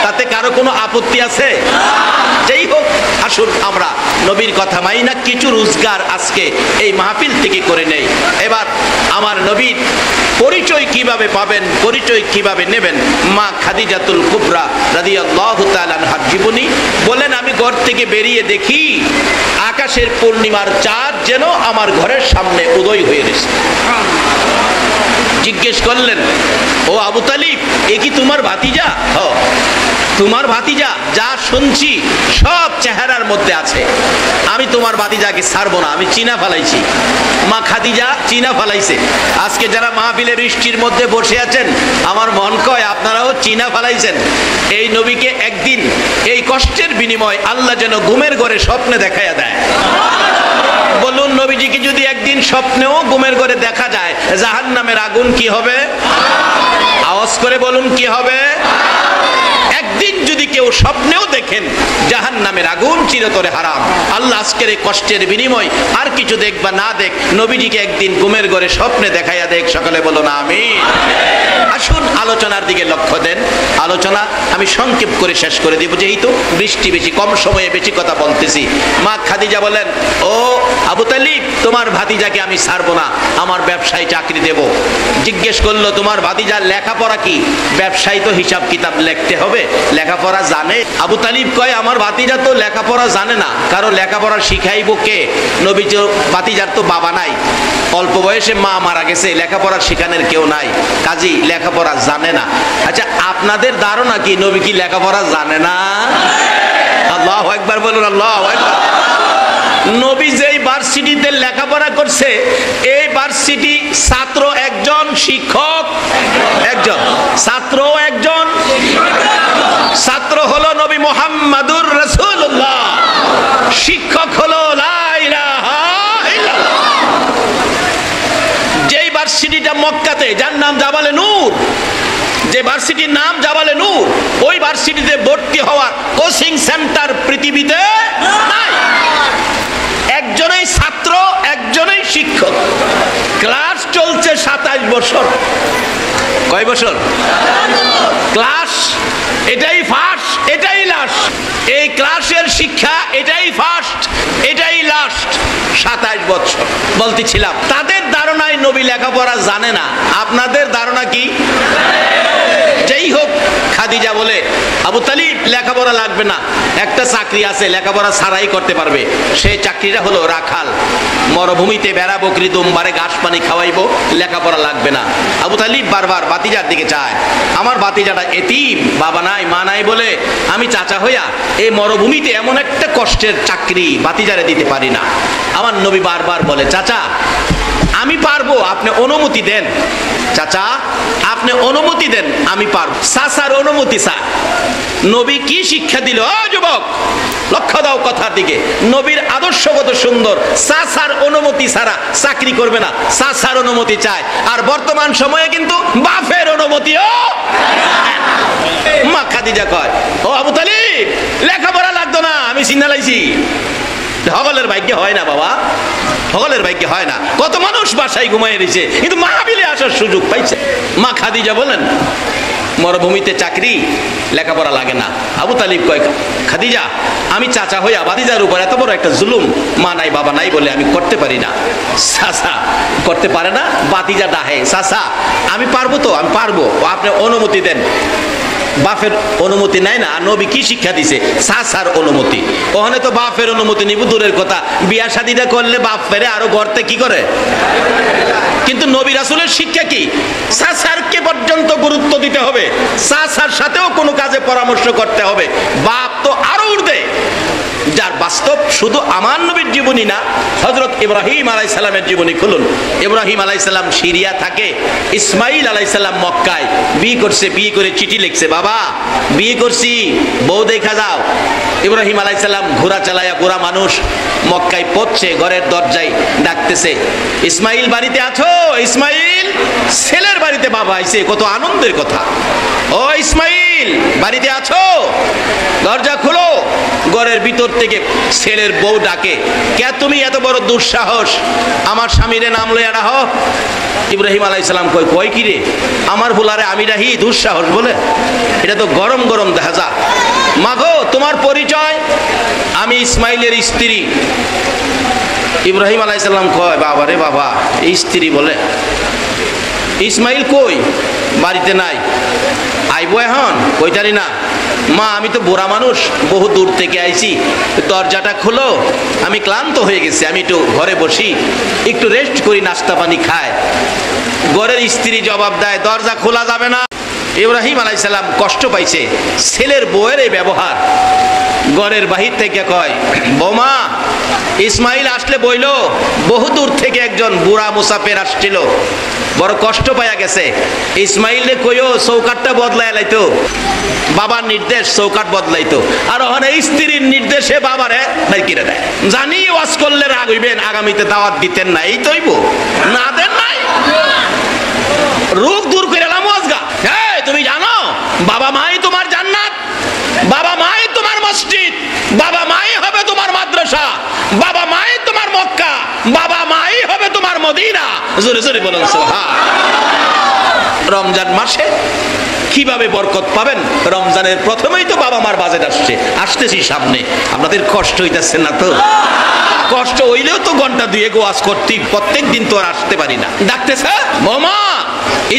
তাতে কারো কোনো আপত্তি আছে? যেই হোক, আসুন আমরা নবীর কথা মানি না, কিছু রোজগার আজকে এই মাহফিল থেকে করে নেই। এবার আমার নবীর পরিচয় কিভাবে পাবেন, পরিচয় কিভাবে নেবেন? মা খাদিজাতুল কুবরা রাদিয়াল্লাহু তাআলা আনহার জীবনী বলেন, আমি ঘর থেকে বেরিয়ে দেখি আকাশের পূর্ণিমার চাঁদ যেন আমার ঘরের সামনে উদয় হয়ে গেছে। জিজ্ঞেস করলেন, ও আবু তালিব, এ কি তোমার ভাতিজা? তোমার ভাতিজা? যা শুনছি সব চেহারার মধ্যে আছে। আমি তোমার ভাতিজাকে ছাড়বো না, আমি চিনা ফেলাইছি। মা খাদিজা চিনা ফেলাইছে। আজকে যারা মাহফিলে বৃষ্টির মধ্যে বসে আছেন, আমার মন কয় আপনারাও চিনা ফেলাইছেন। এই নবীকে একদিন এই কষ্টের বিনিময় আল্লাহ যেন ঘুমের ঘরে স্বপ্নে দেখাইয়া দেয়। বলুন, নবীজিকে যদি একদিন স্বপ্নেও ঘুমের ঘরে দেখা যায়, জাহান্নামের আগুন কি হবে? আওয়াজ করে বলুন, কি হবে? একদিন যদি কেউ স্বপ্নেও দেখেন জাহান্নামের আগুন চিরতরে হারাম। আল্লাহ আজকের এই কষ্টের বিনিময় আর কিছু দেখবা না দেখ, নবীজিকে একদিন ঘুমের ঘরে স্বপ্নে দেখাইয়া দেখ। সকলে বলো না আমিন। আসুন আলোচনার দিকে লক্ষ্য দেন। আলোচনা আমি সংক্ষেপ করে শেষ করে দিব, যেহেতু বৃষ্টি বেশি, কম সময়ে বেশি কথা বলতেছি। মা খাদিজা বলেন, ও আবু তালিব, তোমার ভাতিজাকে আমি ছাড়বো না, আমার ব্যবসায় চাকরি দেব। জিজ্ঞেস করলো, তোমার ভাতিজার লেখাপড়া কি? ব্যবসায় তো হিসাব কিতাব লিখতে হবে, লেখাপড়া জানে? আবু তালিব কয়, আমার ভাতিজা তো লেখাপড়া জানে না। কারো লেখাপড়া শিখাইব কে? নবীর ভাতিজার তো বাবা নাই, অল্প বয়সে মা মারা গেছে, লেখাপড়া শিখানোর কেউ নাই, কাজী লেখাপড়া জানে না। আচ্ছা, আপনাদের ধারণা কি নবী কি লেখাপড়া জানে না? আল্লাহু আকবার বলুন, আল্লাহু আকবার। নবী যেই ভার্সিটিতে লেখাপড়া করছে, এই ভার্সিটি ছাত্র একজন, শিক্ষক একজন। ছাত্র একজন, ছাত্র হলো নবী মুহাম্মাদুর রাসূলুল্লাহ, শিক্ষক হলো লা ইলাহা ইল্লাল্লাহ। যেই ভার্সিটিটা মক্কাতে, যার নাম জাবালে নূর, যে ভার্সিটির নাম জাবালে নূর, ওই ভার্সিটিতে ভর্তি হওয়ার কোচিং সেন্টার পৃথিবীতে নাই। একজনই ছাত্র, একজনই শিক্ষক। ক্লাস চলছে 27 বছর। কয় বছর? ক্লাস, এটাই ফার্স্ট, এটাই লাস্ট। এই ক্লাসের শিক্ষা এটাই ফার্স্ট, এটাই লাস্ট। 27 বছর বলতেছিলাম। তাদের ধারণায় নবী লেখাপড়া জানে না। আপনাদের ধারণা কি? যেই হোক, খাদিজা বলে আবু তালিব লেখাপড়া লাগবে না, একটা চাকরি আছে লেখাপড়া ছাড়াই করতে পারবে। সেই চাকরিটা হলো রাখাল, মরুভূমিতে বেড়া বকরি দুমবারে ঘাস পানি খাওয়াইবো, লেখাপড়া লাগবে না। আবু তালিব বারবার ভাতিজার দিকে চায়, আমার ভাতিজাটা এতিম, বাবা নাই মা নাই বলে আমি চাচা হইয়া এই মরুভূমিতে এমন একটা কষ্টের চাকরি ভাতিজারে দিতে পারি না। আমার নবী বারবার বলে, চাচা আমি পারবো, আপনি অনুমতি দেন, চাচা আপনি অনুমতি দেন, আমি পারবো। চাচার অনুমতি স্যার। নবী কি শিক্ষা দিল? ও যুবক, লক্ষ্য দাও কথার দিকে, নবীর আদর্শ কত সুন্দর। চাচার অনুমতি ছাড়া চাকরি করবে না, চাচার অনুমতি চায়। আর বর্তমান সময়ে কিন্তু বাপের অনুমতিও। মা খাদিজা কয়, ও আবু তালিব লেখাপড়া লাগতো না, আমি চিন্তা লাইছি। সকলের ভাগ্যে হয় না বাবা, সকলের ভাগ্যে হয় না। কত মানুষ বাসায় ঘুমাই রয়েছে, কিন্তু মাহফিলে আসার সুযোগ পাইছে। মা খাদিজা বলেন, মরুভূমিতে চাকরি, লেখাপড়া লাগে না। আবু তালিব কয়, খাদিজা আমি চাচা হইয়া ভাতিজার উপর এত বড় একটা জুলুম, মা নাই বাবা নাই বলে আমি করতে পারি না। চাচা করতে পারে না, ভাতিজা ডাহে, চাচা আমি পারবো তো, আমি পারবো, আপনি অনুমতি দেন। বাপের অনুমতি নাই না। আর নবী কি শিক্ষা দিছে? চাচার অনুমতি। ওখানে তো বাপের অনুমতি নিব দূরের কথা, বিয়া শাদীটা করলে বাপ ফেরে আরো গড়তে কি করে। কিন্তু নবী রাসূলের শিক্ষা কি? চাচারকে পর্যন্ত গুরুত্ব দিতে হবে, চাচার সাথেও কোনো কাজে পরামর্শ করতে হবে। বাপ তো আরো ঊর্ধ্বে। যার বাস্তব শুধু আমার নবীর জীবনী না, হযরত ইব্রাহিম আলাইহিস সালামের জীবনী খুলুন। ইব্রাহিম আলাইহিস সালাম সিরিয়া থাকে, ইসমাইল আলাইহিস সালাম মক্কায় বিয়ে করছে, বিয়ে করে চিঠি লিখছে, বাবা বিয়ে করছি, বউ দেখা যাও। ইব্রাহিম আলাইহিস সালাম ঘোড়া চালায়া, ঘোড়া মানুষ মক্কায় পৌঁছে ঘরের দরজায় ডাকতেছে, ইসমাইল বাড়িতে আছো? ইসমাইল ছেলের বাড়িতে বাবা আইছে, কত আনন্দের কথা। ও ইসমাইল বাড়িতে আছো? দরজা খুলো। ঘরের ভিতর থেকে ছেলের বউ ডাকে, কে তুমি এত বড় দুঃসাহস আমার স্বামীরে নাম লইয়া ডাকো? ইব্রাহিম আলাইহিস সালাম কয়, কয় কি রে আমার ভুলারে আমি ডাহি দুঃসাহস বলে? এটা তো গরম গরম দেখা যা। মাগো তোমার পরিচয়? আমি ইসমাইলের স্ত্রী। ইব্রাহিম আলাইহিস সালাম কয়, বাবা রে বাবা, এই স্ত্রী বলে? ইসমাইল কই? বাড়িতে নাই। আইবো এখন? কইতারি না। মা আমি তো বুড়া মানুষ, বহু দূর থেকে আইছি, দরজাটা খুলো, আমি ক্লান্ত হয়ে গেছি, আমি একটু ঘরে বসি, একটু রেস্ট করি, নাস্তা পানি খায়। ঘরের স্ত্রী জবাব দেয়, দরজা খোলা যাবে না। ইব্রাহিম আলাইহিস সালাম কষ্ট পাইছে, ছেলের বউয়ের এই ব্যবহার। ঘরের বাহির থেকে কয়, বৌমা ইসমাইল আসলে বইলো, বহু দূর থেকে একজন বুড়া মুসাফির আসছিল, বড় কষ্ট পাইয়া গেছে। ইসমাইলে কইও চৌকাটটা বদলাই লাইতো, বাবার নির্দেশ চৌকাট বদলাইতো। আর ওখানে স্ত্রীর নির্দেশে বাবারে নাই কিনে দেয়। জানি ওয়াজ করলে রাগ হইবেন, আগামীতে দাওয়াত দিতেন না, এই তৈব না দেন নাই, রোগ দূর করে এলাম ওয়াজগা। হ্যাঁ তুমি জানো বাবা মাই তোমার জান্নাত, বাবা মাই তোমার মসজিদ, বাবা মাই হবে তোমার মাদ্রাসা, বাবা মাই তোমার মক্কা, বাবা মাই হবে তোমার মদিনা। জোরে জোরে বলুন সুবহান। রমজান মাসে কিভাবে বরকত পাবেন? রমজানের প্রথমেই তো বাবা মার বাজেট আসতেছি সামনে, আপনাদের কষ্ট হইতেছে না তো? কষ্ট হইলেও তো ঘন্টা দুয়েক ওয়াজ করতে, প্রত্যেক দিন তো আর আসতে পারি না। ডাকতেছে, মামা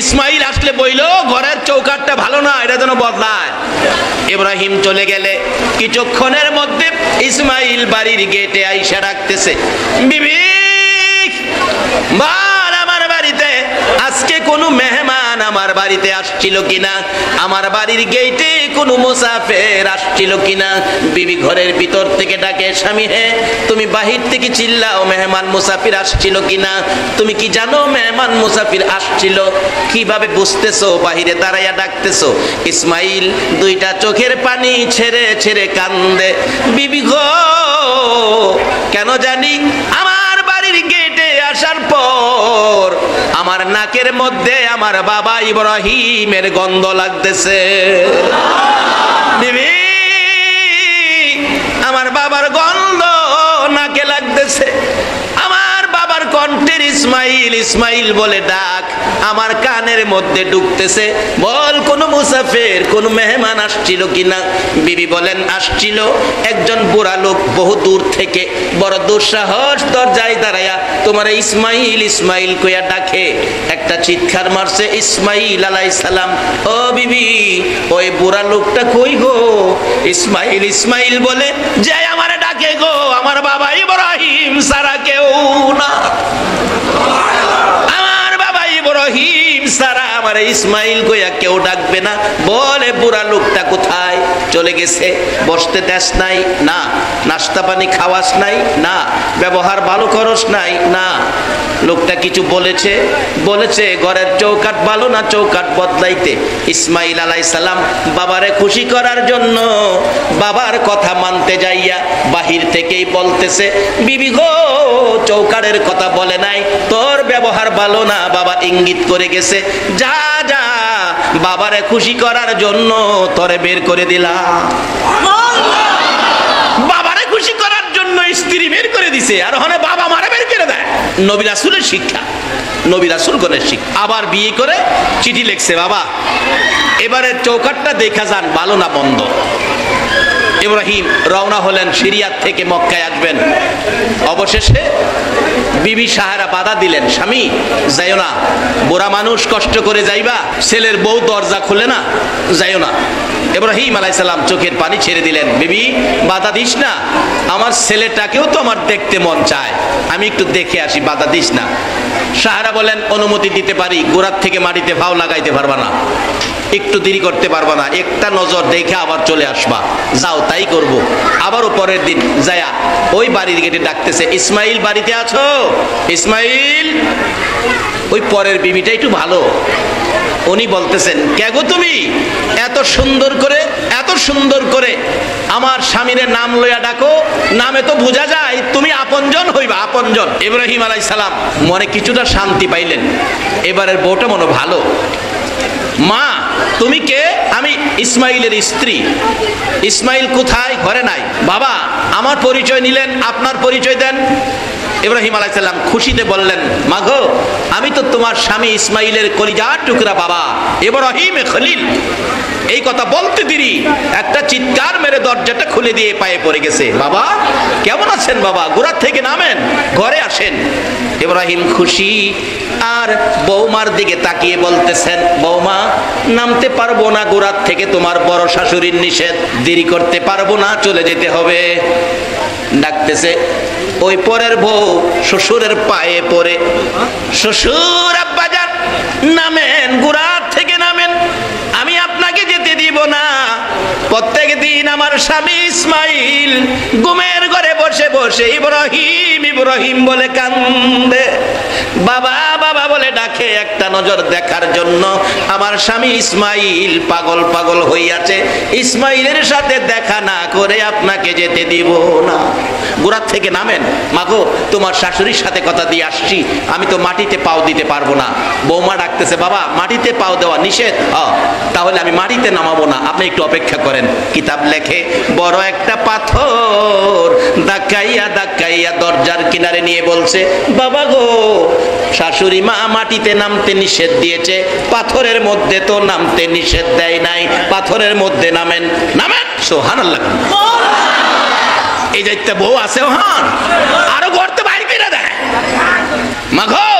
ইসমাইল আসলে বইলো ঘরের চৌকাটটা ভালো না, এটা যেন বদলায়। ইব্রাহিম চলে গেলে কিছুক্ষণের মধ্যে ইসমাইল বাড়ির গেটে আইসা ডাকতেছে, বিবি বার আমার বাড়িতে আজকে কোনো মেহমান আমার বাড়িতে আসছিল কিনা, আমার বাড়ির গেটে কোনো মুসাফির আসছিল কিনা। বিবি ঘরের ভিতর থেকে ডাকে, স্বামী হে তুমি বাহির থেকে চিল্লাও মেহমান মুসাফির আসছিল কিনা। তুমি কি জানো মেহমান মুসাফির আসছিল? কিভাবে বুঝতেছো? বাহিরে দাঁড়াইয়া ডাকতেছো। ইসমাইল দুইটা চোখের পানি ছেড়ে ছেড়ে কান্দে, বিবি গো কেন জানি আমার বাড়ির গেটে আসার পর আমার নাকের মধ্যে আমার বাবা ইব্রাহিমের গন্ধ লাগতেছে। বিবি আমার বাবার গন্ধ নাকে লাগতেছে, আমার বাবার কণ্ঠের ইসমাইল ইসমাইল ইসমাইল বলে ডাক আমার কানের মধ্যে ঢুকতেছে। বল কোন মুসাফির কোন মেহমান আসছিল কিনা? বিবি বলেন আসছিল একজন বুড়া লোক বহু দূর থেকে, বড় দুঃসাহস দরজায় দাঁড়ায়া তোমার ইসমাইল ইসমাইল কইয়া ডাকে। একটা চিৎকার মারছে ইসমাইল আলাইহিস সালাম। ও বিবি, ওই বুড়া লোকটা কই গো? ইসমাইল ইসমাইল বলে যে আমারে ডাকে গো, আমার বাবা ইব্রাহিম ছাড়া কেউ না, আমার বাবা ইব্রাহিম ছাড়া আমার ইসমাইল কইয়া কেউ ডাকবে না। বলে বুড়া লোকটা কোথায়? চলে গেছে। বসতে দেশ নাই? না। নাস্তা পানি খাওয়াস নাই? না। ব্যবহার ভালো করস নাই? না। লোকটা কিছু বলেছে? বলেছে ঘরের চৌকাট ভালো না, চৌকাট বদলাইতে। ইসমাইল আলাইহিস সালাম বাবারে খুশি করার জন্য বাবার কথা মানতে যাইয়া বাহির থেকেই বলতেছে বিবি গো, চৌকাটের কথা বলে নাই, তোর ব্যবহার ভালো না, বাবা ইঙ্গিত করে গেছে। যা যা, বাবারে খুশি করার জন্য তোরে বের করে দিলাম। বাবারে খুশি করার জন্য স্ত্রী বের করে দিছে, আর ওখানে বাবা মারে বের করে দেয়। নবী রাসূলের শিক্ষা, নবী রাসূলগণের শিক্ষা। আবার বিয়ে করে চিঠি লিখছে, বাবা এবারে চৌকাটটা দেখা যান ভালো না বন্ধ। ইব্রাহিম রওনা হলেন, সিরিয়া থেকে মক্কায় আসবেন। অবশেষে বিবি সাহারা বাধা দিলেন, স্বামী যাইও না, বুড়া মানুষ কষ্ট করে যাইবা, ছেলের বউ দরজা খুলে না, যাইও না। ইব্রাহিম আলাইহিস সালাম চোখের পানি ছেড়ে দিলেন, বিবি বাধা দিস না, আমার ছেলেটাকেও তো আমার দেখতে মন চায়, আমি একটু দেখে আসি, বাধা দিস না। সাহারা বলেন অনুমতি দিতে পারি, গোড়ার থেকে মাটিতে ভাও লাগাইতে পারবা না, একটু দেরি করতে পারবা না, একটা নজর দেখে আবার চলে আসবা। যাও, তাই করব। আবারও পরের দিন যায়া ওই বাড়ির গেটে ডাকতেছে, ইসমাইল বাড়িতে আছো? ইসমাইল। ওই পরের বিবিটা একটু ভালো, উনি বলতেছেন কে গো তুমি? এত সুন্দর করে, এত সুন্দর করে আমার স্বামীর নাম লইয়া ডাকো, নামে তো বোঝা যায় তুমি আপনজন হইবা, আপনজন। ইব্রাহিম আলাইহিস সালাম মনে কিছুটা শান্তি পাইলেন, এবারের বউটা মনে ভালো। মা তুমি কে? আমি ইসমাইলের স্ত্রী। ইসমাইল কোথায়? ঘরে নাই। বাবা আমার পরিচয় নিলেন, আপনার পরিচয় দেন। ইব্রাহিম আলাইহিস সালাম খুশিতে বললেন, মাগো আমি তো তোমার স্বামী ইসমাইলের কলিজার টুকরা বাবা ইব্রাহিম খলিল। এই কথা বলতে দেরি একটা চিৎকার মেরে দরজাটা খুলে দিয়ে পায়ে পড়ে গেছে। বাবা কেমন আছেন? বাবা গোড়া থেকে নামেন, ঘরে আসেন। ইব্রাহিম খুশি, আর বৌমার দিকে তাকিয়ে বলতেছেন, বৌমা নামতে পারবো না গোড়ার থেকে, তোমার বড় শাশুড়ির নিষেধ, দেরি করতে পারবো না, চলে যেতে হবে। ডাকতেছে ওই পরের বউ শ্বশুরের পায়ে পড়ে, শ্বশুর আব্বাজান নামেন, গোড়ার থেকে নামেন, আমি আপনাকে যেতে দিব না। প্রত্যেক দিন আমার স্বামী ইসমাইল ঘুমের ঘরে বসে বসে ইব্রাহিম ইব্রাহিম বলে কান্দে, বাবা বাবা বলে ডাকে, একটা নজর দেখার জন্য আমার স্বামী ইসমাইল পাগল পাগল হইয়াছে, ইসমাইলের সাথে দেখা না করে আপনাকে যেতে দিব না। গোড়ার থেকে নামেন। মাগো তোমার শাশুড়ির সাথে কথা দিয়ে আসছি, আমি তো মাটিতে পাও দিতে পারবো না। বৌমা ডাকতেছে, বাবা মাটিতে পাও দেওয়া নিষেধ, তাহলে আমি মাটিতে নামাবো না, আপনি একটু অপেক্ষা করেন। কিতাব লেখে বড় একটা পাথর ধাক্কাইয়া ধাক্কাইয়া দরজার কিনারে নিয়ে বলছে, বাবা গো শাশুড়ি মা মাটিতে নামতে নিষেধ দিয়েছে, পাথরের মধ্যে তো নামতে নিষেধ দেয় নাই, পাথরের মধ্যে নামেন। নামেন। সুবহানাল্লাহ। এই যাইতে বউ আছে ওহান, আরো গর্তে বাইর করে দেয়। মাগো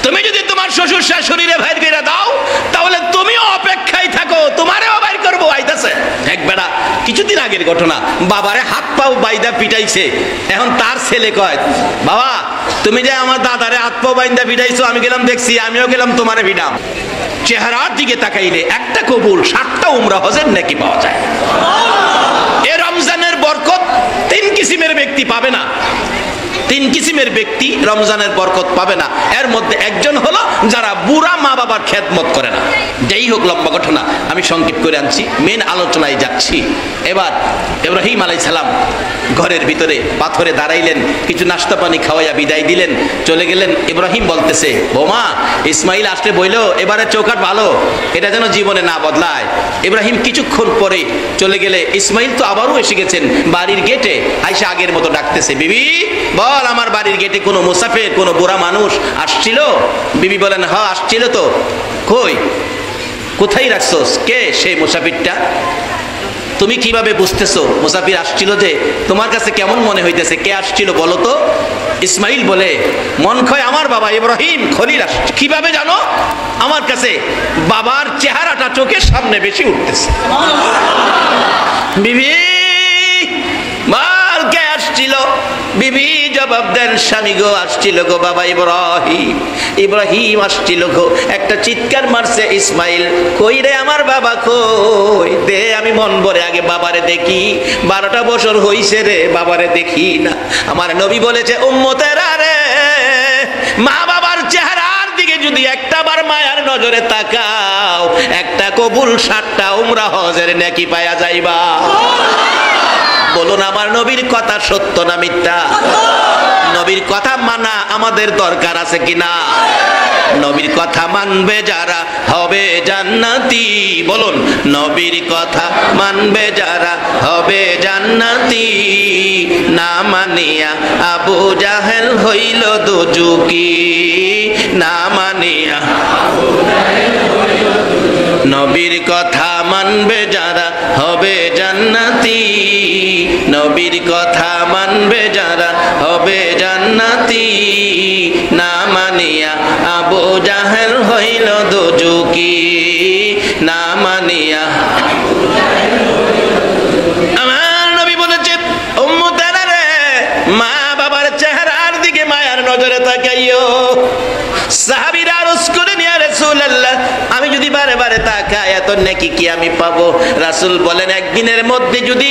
তুমি যদি তোমার শ্বশুর শাশুড়িরে বাইর করে দাও, তাহলে তুমিও অপেক্ষায় থাকো, তোমারেও বাইর করবো। আইতাছে এক বেড়া, কিছুদিন আগের ঘটনা, বাবারে হাত পাও বাইদা পিটাইছে, এখন তার ছেলে কয়, বাবা তুমি যে আমার দাদারে হাত পাও বাইদা পিটাইছো, আমি গেলাম দেখছি, আমিও গেলাম তোমারে পিটাম। চেহারার দিকে তাকাইলে একটা কবুল 7টা উমরা হজের নেকি পাওয়া যায়। এ রমজানের বরকত 3 কিসিমের ব্যক্তি পাবে না, 3 কিসিমের ব্যক্তি রমজানের বরকত পাবে না। এর মধ্যে একজন হলো যারা বুড়া মা বাবার খেদমত করে না। যেই হোক লম্বা ঘটনা, আমি সংক্ষেপ করে আনছি, মেন আলোচনায় যাচ্ছি। এবার ইব্রাহিম আলাইহিস সালাম ঘরের ভিতরে পাথরে দাঁড়াইলেন, কিছু নাস্তা পানি খাওয়াইয়া বিদায় দিলেন, চলে গেলেন। ইব্রাহিম বলতেছে, বোমা ইসমাইল আসলে বইল এবারে চৌকাট ভালো, এটা যেন জীবনে না বদলায়। ইব্রাহিম কিছুক্ষণ পরে চলে গেলে ইসমাইল তো আবারও এসে গেছেন বাড়ির গেটে, আইসা আগের মতো ডাকতেছে, বিবি বল আমার বাড়ির গেটে কোনো মুসাফির, কোনো বুড়া মানুষ আসছিল? বিবি বলেন হ্যাঁ আসছিল তো। কই, কোথায় রাখছোস? কে সেই মুসাফিরটা? তুমি কিভাবে বুঝতেছো মুসাফির আসছিল? যে তোমার কাছে কেমন মনে হইতেছে? কে আসছিল বলো তো? ইসমাইল বলে মন খয় আমার বাবা ইব্রাহিম খলিল আসছে। কিভাবে জানো? আমার কাছে বাবার চেহারাটা চোখের সামনে বেশি উঠতেছে। বিবি বল কে আসছিল? বিবি জবাব দেন স্বামী গো আসছিল গো বাবা ইব্রাহিম, ইব্রাহিম আসছিল গো। একটা চিৎকার মারছে ইসমাইল, কই রে আমার বাবা কই? দে আমি মন ভরে আগে বাবারে দেখি, 12টা বছর হইছে রে বাবারে দেখি না। আমার নবী বলেছে উম্মতেরা রে, মা বাবার চেহারার দিকে যদি একটা বার মায়ার নজরে তাকাও, একটা কবুল 7টা উমরা হজের নেকি পায়া যাইবা। বলুন আমার নবীর কথা সত্য না মিথ্যা? নবীর কথা মানা আমাদের দরকার আছে কিনা? নবীর কথা মানবে যারা হবে জান্নাতি। বলুন নবীর কথা মানবে যারা হবে জান্নাতি। না মানিয়া আবু জাহেল হইল দোজকি, না মানিয়া নবীর কথা মানবে যারা হবে জান্নাতি। নবীর কথা মানবে যারা হবে জান্নাতি। না মানিয়া আবু জাহেল হইল দোজকি, না মানিয়া। আমার নবী বলেছে উম্মতেরা রে, মা বাবার চেহারার দিকে মায়ার নজরে তাকাইও। সাহাবীরা আরজ করেন ইয়া রাসূলুল্লাহ, আমি যদি বারে বারে তাকাই এত নেকি কি আমি পাবো? রাসূল বলেন একদিনের মধ্যে যদি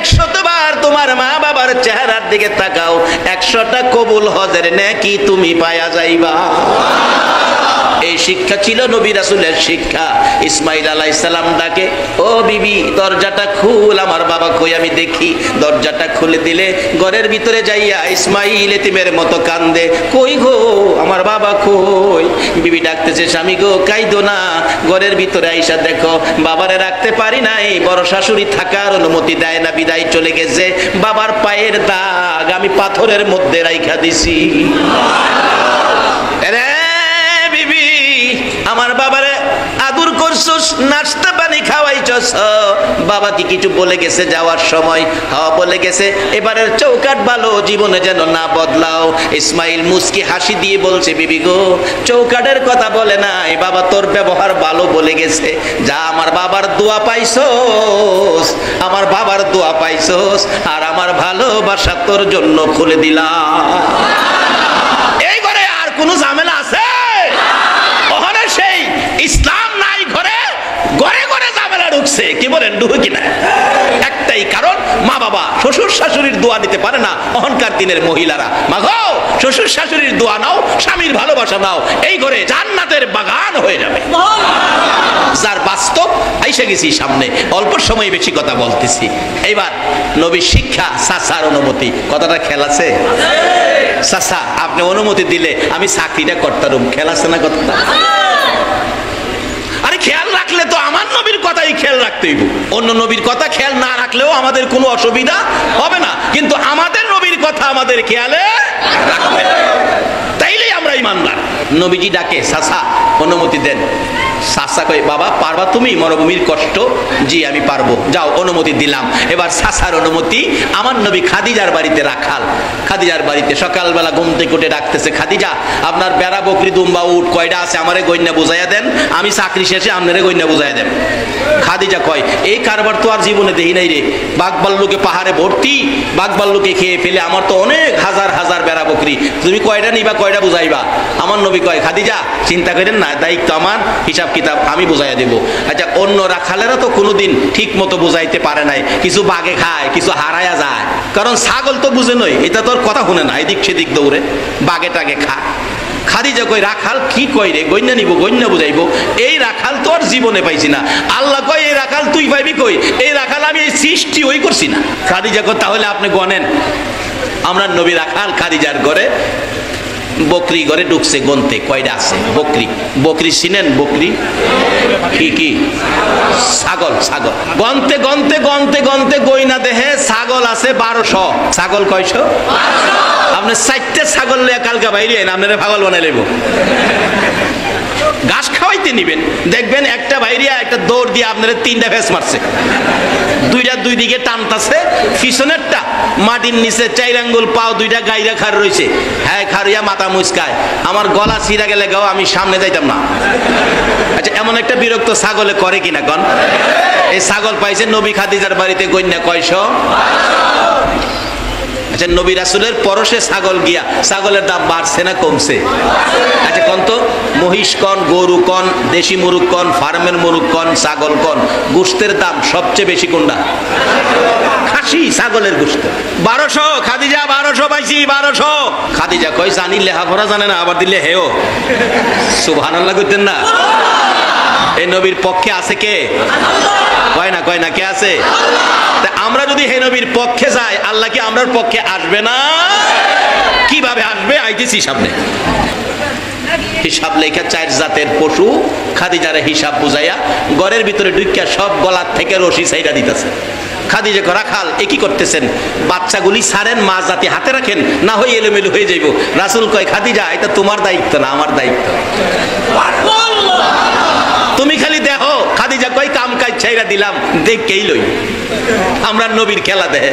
100 বার তোমার মা বাবার চেহারার দিকে তাকাও, 100টা কবুল হজের নেকি তুমি পায়া যাইবা। এই শিক্ষা ছিল নবী রাসূলের শিক্ষা। ইসমাইল আলাইহিস সালাম ডাকে, ও বিবি দরজাটা খুল, আমার বাবা কই আমি দেখি। দরজাটা খুলে দিলে ঘরের ভিতরে যাইয়া ইসমাইল এতিমের মতো কান্দে, কই গো আমার বাবা কই? বিবি ডাকতেছে স্বামী গো কাইদো না, ঘরের ভিতরে আইসা দেখো বাবারে রাখতে পারি নাই, বড় শাশুড়ি থাকার অনুমতি দেয় না, বিদায় চলে গেছে। বাবার পায়ের দাগ আমি পাথরের মধ্যে রাইখা দিছি। আমার বাবারে আদর করছস, নাস্তা পানি খাওয়াইছস, বাবা কি কিছু বলে গেছে যাওয়ার সময়? হ্যাঁ বলে গেছে, এবারের চৌকাট ভালো, জীবনে যেন না বদলাও। ইসমাইল মুস্কি হাসি দিয়ে বলছে বিবি গো চৌকাটের কথা বলে নাই, বাবা তোর ব্যবহার ভালো বলে গেছে। যা আমার বাবার দোয়া পাইছস, আমার বাবার দোয়া পাইছস, আর আমার ভালোবাসা তোর জন্য খুলে দিলাম। এই ঘরে আর কোনো ঝামেলা আছে? সেই ইসলাম নাই ঘরে, ঘরে ঘরে ঝামেলা ঢুকছে। কি বলেন ঢুকে কিনা? একটাই কারণ, মা বাবা শ্বশুর শাশুড়ির দোয়া দিতে পারে না। অহংকার দিনের মহিলারা মাগো শ্বশুর শাশুড়ির দোয়া নাও, স্বামীর ভালোবাসা নাও, এই ঘরে জান্নাতের বাগান হয়ে যাবে। যার বাস্তব আইসে গেছি সামনে, অল্প সময় বেশি কথা বলতেছি। এইবার নবীর শিক্ষা, চাচার অনুমতি, কথাটা খেয়াল আছে? চাচা আপনি অনুমতি দিলে আমি চাকরিটা করতাম, খেয়াল আছে না কথাটা? আরে খেয়াল রাখলে তো আমার নবীর কথাই খেয়াল রাখতে হইব। অন্য নবীর কথা খেয়াল না রাখলেও আমাদের কোনো অসুবিধা হবে না, কিন্তু আমাদের নবীর কথা আমাদের খেয়ালে রাখবে, তাইলেই আমরা ইমানদার। নবীজি ডাকে চাচা অনুমতি দেন। চাচা কই বাবা পারবা তুমি মরুভূমির কষ্ট? জি আমি পারবো, যাও অনুমতি দিলাম। এবার চাচার অনুমতি। আমার নবী খাদিজার বাড়িতে রাখাল, খাদিজার বাড়িতে সকালবেলা ঘুম থেকে উঠে ডাকতেছে, খাদিজা আপনার বেড়া বকরি দুম্বা উট কয়টা আছে আমারে গইনা বুঝাইয়া দেন, আমি চাকরি শেষে আপনারে গইনা বুঝাইয়া দেন। খাদিজা কয় এই কারবার তো আর জীবনে দেখি নাই রে, বাঘবাল্লুকে পাহাড়ে ভর্তি, বাঘবাল্লুকে খেয়ে ফেলে আমার তো অনেক হাজার হাজার বেড়া বকরি, তুমি কয়টা নিবা কয়টা বুঝাইবা? আমার নবী কয় খাদিজা চিন্তা করেন না, দায়িত্ব আমার, হিসাব কিতাব আমি বুঝাইয়া দেব। আচ্ছা অন্য রাখালেরা তো কোনোদিন ঠিক মতো বুঝাইতে পারে নাই, কিছু বাগে খায়, কিছু হারায়া যায়, কারণ ছাগল তো বুঝে নয়, এটা তোর কথা শুনে না, এদিক সেদিক দৌড়ে বাগে টাগে খায়। খাদিজা কই রাখাল কি কই রে, গইনা নিব গইনা বুঝাইবো, এই রাখাল তো আর জীবনে পাইছি না। আল্লাহ কয় এই রাখাল তুই পাইবি কই? এই রাখাল আমি এই সৃষ্টি ওই করছি না। খাদিজা কই তাহলে আপনি গনেন। আমরা নবী রাখাল খাদিজার ঘরে বকরি ঘরে ঢুকছে, গনতে কয়টা আছে বকরি। বকরি চিনেন? বকরি কি ছাগল। ছাগল গনতে গনতে গনতে গনতে গইনা দেহে ছাগল আছে 1200। ছাগল কয়শো? আপনি 4টে ছাগল লইয়া কালকা বাইরে আপনারা পাগল বানাই লইব। ঘাস খাওয়াইতে নিবেন, দেখবেন একটা বাইরিয়া একটা দৌড় দিয়ে আপনারা 3টা ভেস মারছে, দুইটা দুই দিকে টানতাছে, পিছনেরটা মাটির নিচে 4 আঙ্গুল পাও 2টা গাইরা খার রয়েছে, হ্যাঁ খারিয়া মাথা মুচকায়, আমার গলা ছিঁড়া গেলে গাও আমি সামনে যাইতাম না। আচ্ছা এমন একটা বিরক্ত ছাগলে করে কিনা কন? এই ছাগল পাইছে নবী খাদিজার বাড়িতে, গন্যা কয়শো? আচ্ছা নবী রাসূলের পরশে ছাগল গিয়া ছাগলের দাম বাড়ছে না কমছে? আচ্ছা কোন তো মহিষ কন, গরু কন, দেশি মুরুগ কন, ফার্মের মুরুগ কন, ছাগল কন, গোশতের দাম সবচেয়ে বেশি কোনটা? খাসি ছাগলের গোশত। 1200 খাদিজা 1200 পাইছি 1200। খাদিজা কই জানি লেখাপড়া জানে না, আবার দিলে হেও সুবহানাল্লাহ কইতেন না? এই নবীর পক্ষে আছে কে? কয় না কে আছে? আমরা যদি হে নবীর পক্ষে যাই, আল্লাহ কি আমরার পক্ষে আসবে না? কিভাবে আসবে? আইতেছি সামনে। হিসাব লেখা 4 জাতের পশু খাদিজারে হিসাব বুঝাইয়া ঘরের ভিতরে ঢুকিয়া সব গলার থেকে রশি ছাইড়া দিতেছে। খাদিজা কয় রাখাল এ কি করতেছেন? বাচ্চাগুলি ছাড়েন, মা জাতি হাতে রাখেন, না হয় এলোমেলো হয়ে যাইব। রাসূল কয় খাদিজা এটা তোমার দায়িত্ব না, আমার দায়িত্ব, তুমি খালি দেখো। খাদিজা কয় কাম কাজ ছাইড়া দিলাম, দেখেই লই। আমরা নবীর খেলা দেয়।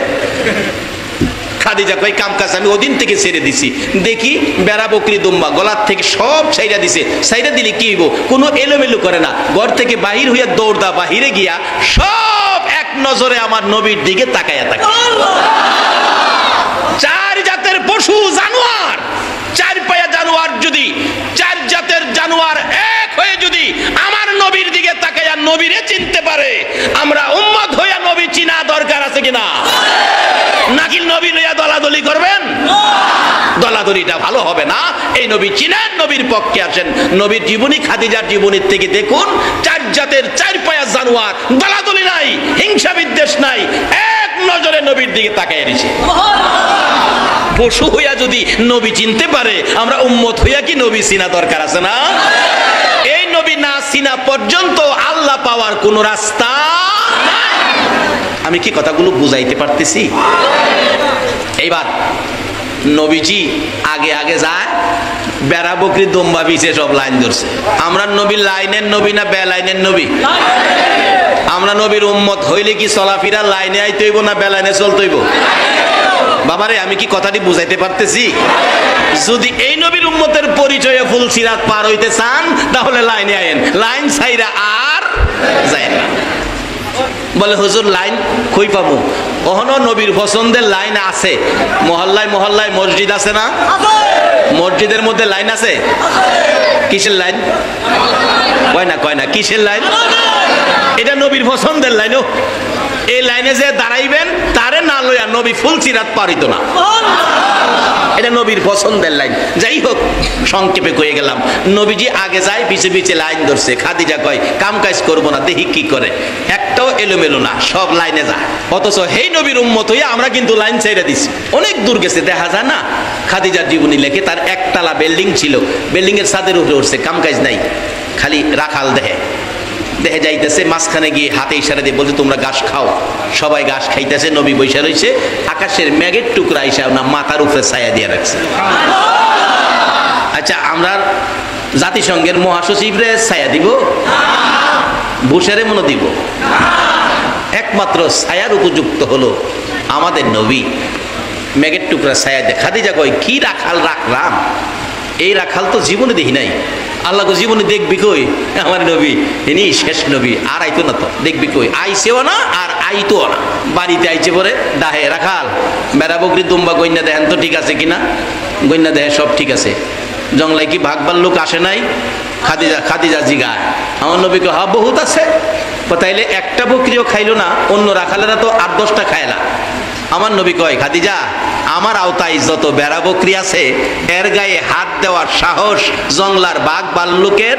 খাদিজা কয় কাম কাজ আমি ওদিন থেকে ছেড়ে দিছি, দেখি বেড়া বকরি দুম্বা গলার থেকে সব ছাইড়া দিছে। ছাইড়া দিলে কি হইব? কোনো এলোমেলো করে না, ঘর থেকে বাহির হইয়া দৌড়দা বাহিরে গিয়া সব এক নজরে আমার নবীর দিকে তাকায়া থাকে। 4 জাতের পশু জানোয়ার, 4 পায়া জানোয়ার যদি 4 জাতের জানোয়ার এক হয়ে যদি আমার নবীর দিকে তাকায়া নবীরে চিনতে পারে, আমরা উম্মত হইয়া নবী চিনা দরকার আছে কিনা? নাকি নবী লইয়া দলাদলি করবেন? দলাদলিটা ভালো হবে না। এই নবী চিনেন, নবীর পক্ষে আসেন। নবীর জীবনী খাদিজার জীবনীর থেকে দেখুন, 4 জাতের 4 পায়া জানোয়ার, দলাদলি নাই, হিংসা বিদ্বেষ নাই, এক নজরে নবীর দিকে তাকায় দিছে। পশু হইয়া যদি নবী চিনতে পারে, আমরা উম্মত হইয়া কি নবী চিনা দরকার আছে না? এই নবী না চিনা পর্যন্ত আল্লাহ পাওয়ার কোন রাস্তা নাই। আমি কি কথাগুলো বুঝাইতে পারতেছি? এইবার নবীজি আগে আগে যায়, বেড়া বকরি দম্বা বিছে সব লাইন ধরছে। আমরা নবী লাইনের নবী না বে লাইনের নবী? আমরা নবীর উম্মত হইলে কি চলাফেরা লাইনে আইতে হইব না বে লাইনে চলতে হইব? বাবারে আমি কি কথাটি বুঝাইতে পারতেছি? যদি এই নবীর উম্মতের পরিচয়ে ফুলসিরাত পার হইতে চান, তাহলে লাইনে আইন, লাইন ছাইরা আর যায় না। বলে হুজুর লাইন কই পাবো? ওহনো নবীর পছন্দের লাইন আছে। মহল্লায় মহল্লায় মসজিদ আছে না? মসজিদের মধ্যে লাইন আছে। কিসের লাইন? কয় না কিসের লাইন? এটা নবীর পছন্দের লাইন। এই লাইনে যে দাঁড়াইবেন তারে না লইয়া নবী ফুলসিরাত পারিত না। এটা নবীর পছন্দের লাইন। যাই হোক, সংক্ষেপে কয়ে গেলাম, নবীজি আগে যায়, পিছে পিছে লাইন ধরছে। খাদিজা কয় কাম কাজ করবো না, দেখি কি করে। একটাও এলোমেলো না, সব লাইনে যায়। অথচ হেই নবীর উম্মত হইয়া আমরা কিন্তু লাইন ছেড়ে দিছি। অনেক দূর গেছে, দেখা যায় না। খাদিজার জীবনী লেখে, তার একতলা বিল্ডিং ছিল, বিল্ডিং এর ছাদের উপরে উঠছে, কাম কাজ নাই, খালি রাখাল দেহে যাইতেছে। মাঝখানে গিয়ে হাতে ইশারা দিয়ে বলছে তোমরা ঘাস খাও। সবাই ঘাস খাইতেছে, নবী বৈশা রয়েছে। আকাশের মেঘের টুকরা হিসাব না মাথার উপরে ছায়া দিয়ে রাখছে। আচ্ছা আমরা জাতিসংঘের মহাসচিবরে ছায়া দিব? বুশেরে মনে দিব? একমাত্র ছায়ার উপযুক্ত হলো আমাদের নবী। মেঘের টুকরা ছায়া দিয়ে। খাদিজা কয় কি রাখাল রাখলাম, এই রাখাল তো জীবনে দেখি নাই। আল্লাহ জীবনে দেখবি কই? আমার নবী ইনি শেষ নবী, আর আইতো না তো, দেখবি কই? আইসেও না আর আইতো না। বাড়িতে আইছে পরে ডাহে রাখাল বেড়া বকরি দুম্বা গইনা দেখেন তো ঠিক আছে কিনা। গইনা দেখে সব ঠিক আছে। জংলায় কি ভাগবার লোক আসে নাই? খাদিজা জিগায়। আমার নবীকে হা বহুত আছে। তাইলে একটা বকরিও খাইলো না, অন্য রাখালেরা তো 8-10টা খায়লা। আমার নবী কয় খাদিজা আমার আওতায় যত বেড়া বকরি আছে, এর গায়ে হাত দেওয়ার সাহস জংলার বাঘ ভাল্লুকের।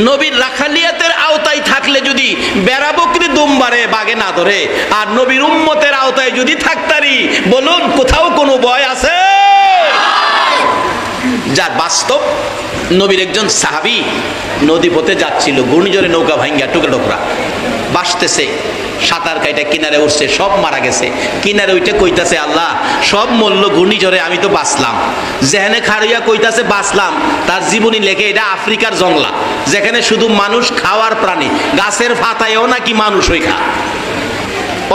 নবীর রাখালিয়াতের আওতায় থাকলে যদি বেড়া বকরি দুম্বারে বাগে না ধরে, আর নবীর উম্মতের আওতায় যদি থাকতারি, বলুন কোথাও কোনো ভয় আছে? বাস্তব। নবীর একজন সাহাবী নদী পথে যাচ্ছিল, ঘূর্ণিঝড়ে নৌকা ভাঙ্গা টুকরা টুকরা ভাসতেছে, সাঁতার কাইটা কিনারে উঠছে, সব মারা গেছে। কিনারে ওইটা কইতাছে আল্লাহ সব মূল্য ঘূর্ণিঝড়ে, আমি তো বাঁচলাম। যেখানে খাড়িয়া কইতাছে বাঁচলাম, তার জীবনী লেখে এটা আফ্রিকার জংলা, যেখানে শুধু মানুষ খাওয়ার প্রাণী, গাছের পাতায়ও নাকি মানুষ ওই খা,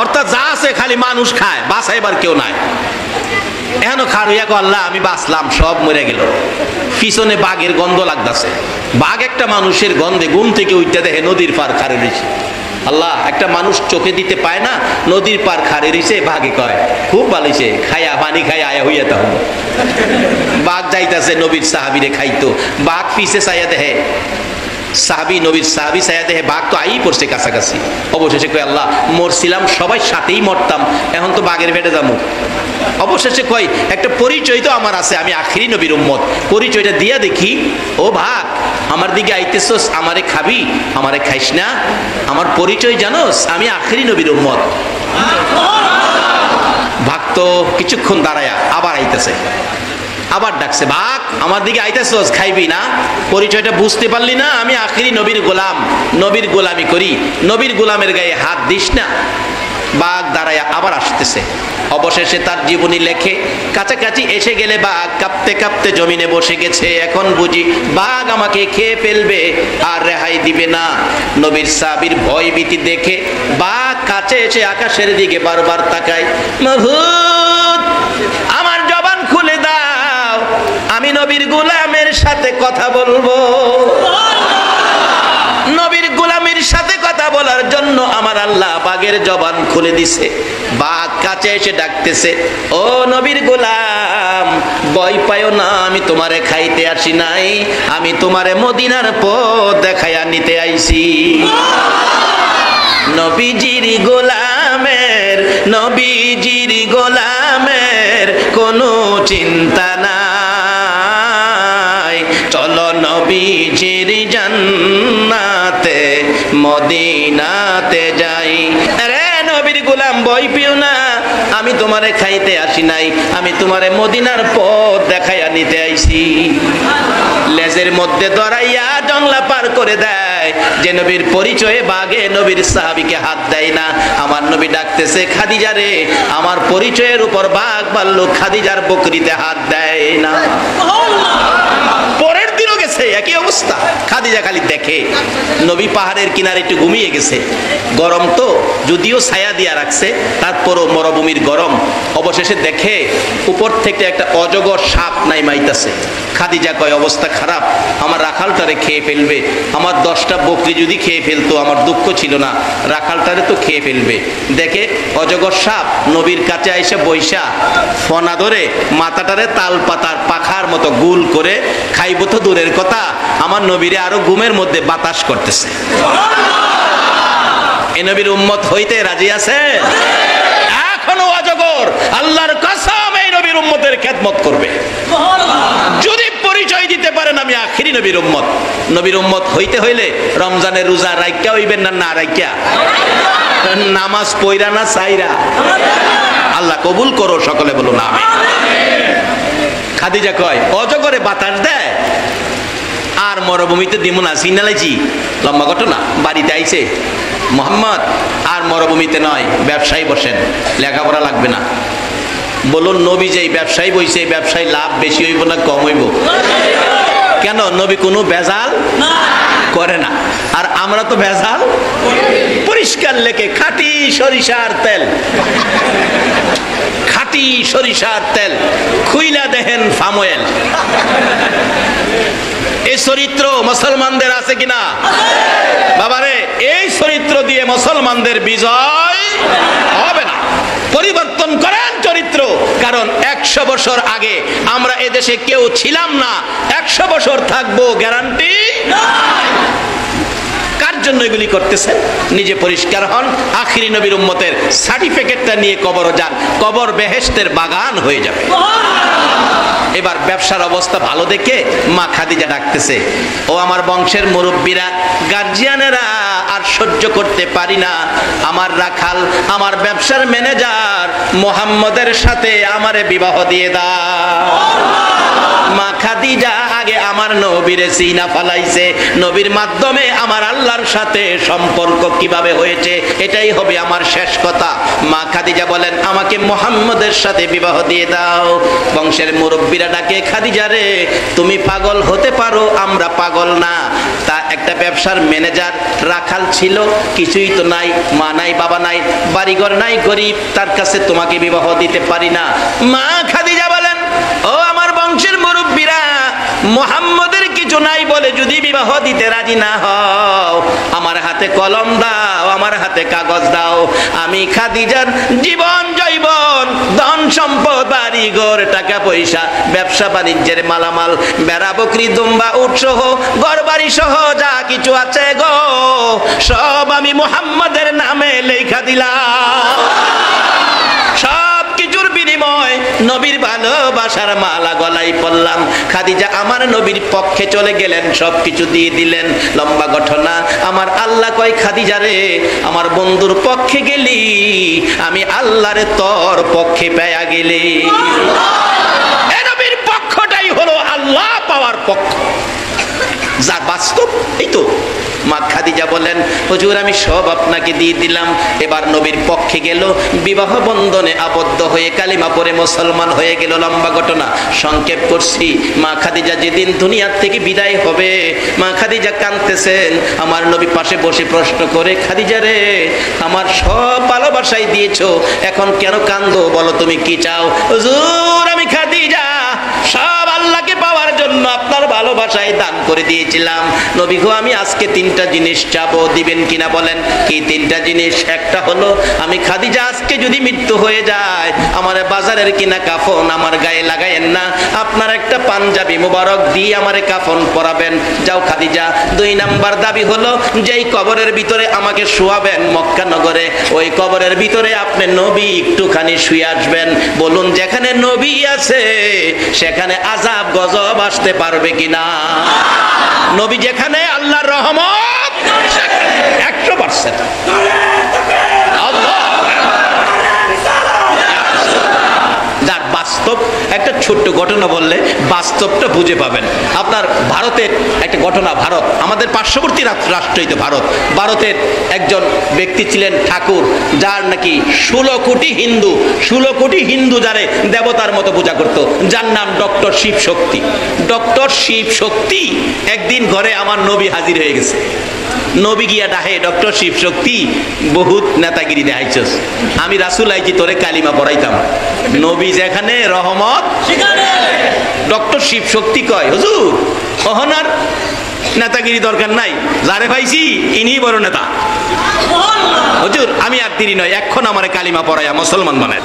অর্থাৎ যা আছে খালি মানুষ খায়, বাঁচাইবার কেউ নাই। এখনো খাড়িয়া কো আল্লাহ আমি বাঁচলাম, সব মরে গেল। পিছনে বাঘের গন্ধ লাগতেছে, বাঘ একটা মানুষের গন্ধে ঘুম থেকে উঠতে দেখে নদীর পার খাড়ে রয়েছে। আল্লাহ, একটা মানুষ চোখে দিতে পায় না, নদীর পার খাড়ে রয়েছে। বাঘে কয় খুব ভালোছে, খায়া পানি খাই আয়া হইয়া তা হবো। বাঘ যাইতাছে নবীর সাহাবিরে খাইতো, বাঘ পিছে চাইয়া দেখে সাহাবি, নবীর সাহাবি চাইয়া দেখে বাঘ তো আই পড়ছে কাছাকাছি। অবশেষে কয় আল্লাহ মরছিলাম সবাই সাথেই মরতাম, এখন তো বাঘের পেটে যাবো। অবশেষে কয় একটা পরিচয় তো আমার আছে, আমি আখিরি নবীর উম্মত, পরিচয়টা দিয়া দেখি। ও ভাগ, আমার দিকে আইতেছস, আমারে খাবি, আমারে খাইস না, আমার পরিচয় জানোস, আমি আখিরি নবীর উম্মত। ভাগ তো কিছুক্ষণ দাঁড়ায়া আবার আইতেছে, আবার ডাকছে বাঘ আমার দিকে আইতেছস, খাইবি না, পরিচয়টা বুঝতে পারলি না, আমি আখিরি নবীর গোলাম, নবীর গোলামি করি, নবীর গোলামের গায়ে হাত দিস না। বাঘ দাঁড়ায়া আবার আসতেছে। অবশেষে তার জীবনী লেখে কাছাকাছি এসে গেলে বাঘ কাঁপতে কাঁপতে জমিনে বসে গেছে। এখন বুঝি বাঘ আমাকে খেয়ে ফেলবে আর রেহাই দিবে না। নবীর সাহাবীর ভয় ভীতি দেখে বাঘ কাছে এসে আকাশের দিকে বারবার তাকায়, মাবুদ আমার জবান খুলে দাও, আমি নবীর গোলামের সাথে কথা বলবো। নবীর গোলামের সাথে কথা বলার জন্য আমার আল্লাহ বাঘের জবান খুলে দিছে। বাঘ কাছে এসে ডাকতেছে, ও নবীর গোলাম ভয় পায়ো না, আমি তোমারে খাইতে আসি নাই, আমি তোমারে মদিনার পথ দেখাইয়া নিতে আইছি। নবীজির গোলামের, নবীজির গোলামের কোনো চিন্তা নাই, চলো নবীজির জান্নাতে মদিনাতে যাই। আরে নবীর গোলাম ভয় পেও না, আমি তোমারে খাইতে আসি নাই, আমি তোমারে মদিনার পথ দেখাইয়া নিতে আইছি। লেজের মধ্যে ধরাইয়া জংলা পার করে দেয়। যে নবীর পরিচয়ে বাঘে নবীর সাহাবীকে হাত দেয় না। আমার নবী ডাকতেছে খাদিজা রে, আমার পরিচয়ের উপর বাঘ ভাল্লুক খাদিজার বকরিতে হাত দেয় না। পরের দিনও গেছে একই অবস্থা, খাদিজা খালি দেখে নবী পাহাড়ের কিনারে একটু ঘুমিয়ে গেছে। গরম তো, যদিও ছায়া দিয়া রাখছে, তারপরও মরুভূমির গরম। অবশেষে দেখে উপর থেকে একটা অজগর সাপ নাই মাইতাছে। খাদিজা কয় অবস্থা খারাপ, আমার রাখালটারে খেয়ে ফেলবে, আমার 10টা বকরি যদি খেয়ে ফেলতো আমার দুঃখ ছিল না, রাখালটারে তো খেয়ে ফেলবে। দেখে অজগর সাপ নবীর কাছে আইসে বৈশা ফনা ধরে মাথাটারে তাল পাতার পাখার মতো গুল করে খাইব তো দূরের কথা, আমার নবীরে আরো ঘুমের মধ্যে বাতাস করতেছে। এ নবীর উম্মত হইতে রাজি আছে? এখনো অজগর আল্লাহর কসম এই নবীর উম্মতের খেদমত করবে যদি পরিচয় দিতে পারেন আমি আখিরি নবীর উম্মত। নবীর উম্মত হইতে হইলে রমজানের রোজা রাইখা হইবেন না, না রাইখা, নামাজ পয়রা না চাইরা। আল্লাহ কবুল করো, সকলে বলুন আমিন। খাদিজা কয় অজগরে বাতাস দেয় আর মরুভূমিতে দিমু না, সিগনালাইছি। লম্বা ঘটনা, বাড়িতে আইছে মোহাম্মদ আর মরুভূমিতে নয়, ব্যবসায়ী বসেন, লেখাপড়া লাগবে না। বলুন নবী যেই ব্যবসায়ী বইছে, এই ব্যবসায় লাভ বেশি হইব না কম হইব? কেন? নবী কোনো ভেজাল করে না, আর আমরা তো ভেজাল। পরিষ্কার লেখে খাঁটি সরিষার তেল, খাঁটি সরিষার তেল, খুইলা দেখেন ফার্ম অয়েল। এই চরিত্র মুসলমানদের আছে কিনা? বাবারে, এই চরিত্র দিয়ে মুসলমানদের বিজয় হবে না। পরিবর্তন করেন চরিত্র, কারণ 100 বছর আগে আমরা এদেশে কেউ ছিলাম না, 100 বছর থাকবো গ্যারান্টি নাই। কার জন্য এগুলি করতেছেন? নিজে পরিষ্কার হন, আখিরি নবীর উম্মতের সার্টিফিকেটটা নিয়ে কবর যান, কবর বেহেশতের বাগান হয়ে যাবে। এবার ব্যবসার অবস্থা ভালো দেখে মা খাদিজা ডাকতেছে, ও আমার বংশের মুরব্বীরা, গার্জিয়ানেরা, আর সহ্য করতে পারি না, আমার রাখাল, আমার ব্যবসার ম্যানেজার মুহাম্মদের সাথে আমারে বিবাহ দিয়ে দাও। মা খাদিজা আগে আমার নবীরে চিনা ফেলাইছে, নবীর মাধ্যমে আমার আল্লাহর সাথে সম্পর্ক কিভাবে হয়েছে এটাই হবে আমার শেষ কথা। মা খাদিজা বলেন, আমাকে মুহাম্মদের সাথে বিবাহ দিয়ে দাও। বংশের মুরব্বীরা ডাকে, খাদিজা রে, তুমি পাগল হতে পারো, আমরা পাগল না। তা একটা ব্যবসার ম্যানেজার রাখাল ছিল, কিছুই তো নাই, মা নাই, বাবা নাই, বাড়িঘর নাই, গরিব, তার কাছে তোমাকে বিবাহ দিতে পারি না। মা খাদিজা বলেন, ও আমার বংশের মুরব্বীরা, মুহাম্মদের কিছু নাই বলে যদি বিবাহ দিতে রাজি না হও, আমার হাতে কলম দাও, আমার হাতে কাগজ দাও। আমি খাদিজার জীবন জৈবন, ধন সম্পদ, বাড়িঘর, টাকা পয়সা, ব্যবসা বাণিজ্যের মালামাল, বেড়া, বকরি, দুম্বা, উট সহ ঘর বাড়ি সহ যা কিছু আছে গো, সব আমি মুহাম্মদের নামে লেখা দিলাম। সব কিছুর বিনিময় নবীর ভালোবাসার মালা গলায় পড়লাম। খাদিজা আমার নবীর পক্ষে চলে গেলেন, সব কিছু দিয়ে দিলেন। লম্বা ঘটনা। আমার আল্লাহ কয়, খাদিজা রে, আমার বন্ধুর পক্ষে গেলি, আমি আল্লাহরে তোর পক্ষে পেয়া গেলি। এ নবীর পক্ষটাই হলো আল্লাহ পাওয়ার পক্ষ, যা বাস্তব। এই তো মা খাদিজা বলেন, হুজুর আমি সব আপনাকে দিয়ে দিলাম। এবার নবীর পক্ষে গেল, বিবাহ বন্ধনে আবদ্ধ হয়ে কালিমা পড়ে মুসলমান হয়ে গেল। লম্বা ঘটনা, সংক্ষেপ করছি। মা খাদিজা যেদিন দুনিয়ার থেকে বিদায় হবে, মা খাদিজা কাঁদতেছেন। আমার নবী পাশে বসে প্রশ্ন করে, খাদিজা রে, আমার সব ভালোবাসাই দিয়েছো, এখন কেন কান্দো, বলো তুমি কি চাও? হুজুর আমি খাদিজা সব আল্লাহকে পাওয়ার জন্য আপনার ভালোবাসায় দান করে দিয়েছিলাম। নবী গো, আমি আজকে তিনটা জিনিস চাবো, দিবেন কিনা বলেন? কি তিনটা জিনিস? একটা হলো, আমি খাদিজা আজকে যদি মৃত্যু হয়ে যায়, আমার বাজারের কিনা কাফন আমার গায়ে লাগায়েন না, আপনার একটা পাঞ্জাবি মুবারক দিয়ে আমারে কাফন পরাবেন, যাও খাদিজা। 2 নাম্বার দাবি হলো, যেই কবরের ভিতরে আমাকে শোয়াবেন মক্কা নগরে, ওই কবরের ভিতরে আপনি নবী একটুখানি শুয়ে আসবেন। বলুন, যেখানে নবী আছে সেখানে আযাব গজব আসতে পারবে কিনা? নবী যেখানে, আল্লাহর রহমত 100%। যার বাস্তব, একটা ছোট্ট ঘটনা বললে বাস্তবটা বুঝে পাবেন। আপনার ভারতের একটা ঘটনা, ভারত আমাদের পার্শ্ববর্তী রাষ্ট্রই তো ভারত। ভারতের একজন ব্যক্তি ছিলেন ঠাকুর, যার নাকি 16 কোটি হিন্দু যারে দেবতার মতো পূজা করত, যার নাম ডক্টর শিব শক্তি। ডক্টর শিব শক্তি একদিন ঘরে আমার নবী হাজির হয়ে গেছে। নবী গিয়া ডাহে, ডক্টর শিব শক্তি, বহুত নেতাগিরি দেখাইছস, আমি রাসূল আইছি তোরে কালিমা পড়াইতাম। নবী যেখানে রহমত সেখানে। ডক্টর শিব শক্তি কয়, হুজুর অহনার নেতাগিরি দরকার নাই, যারে পাইছি ইনি বড় নেতা। হুজুর আমি আর দেরি নয়, এখন আমার কালিমা পড়াইয়া মুসলমান বানায়।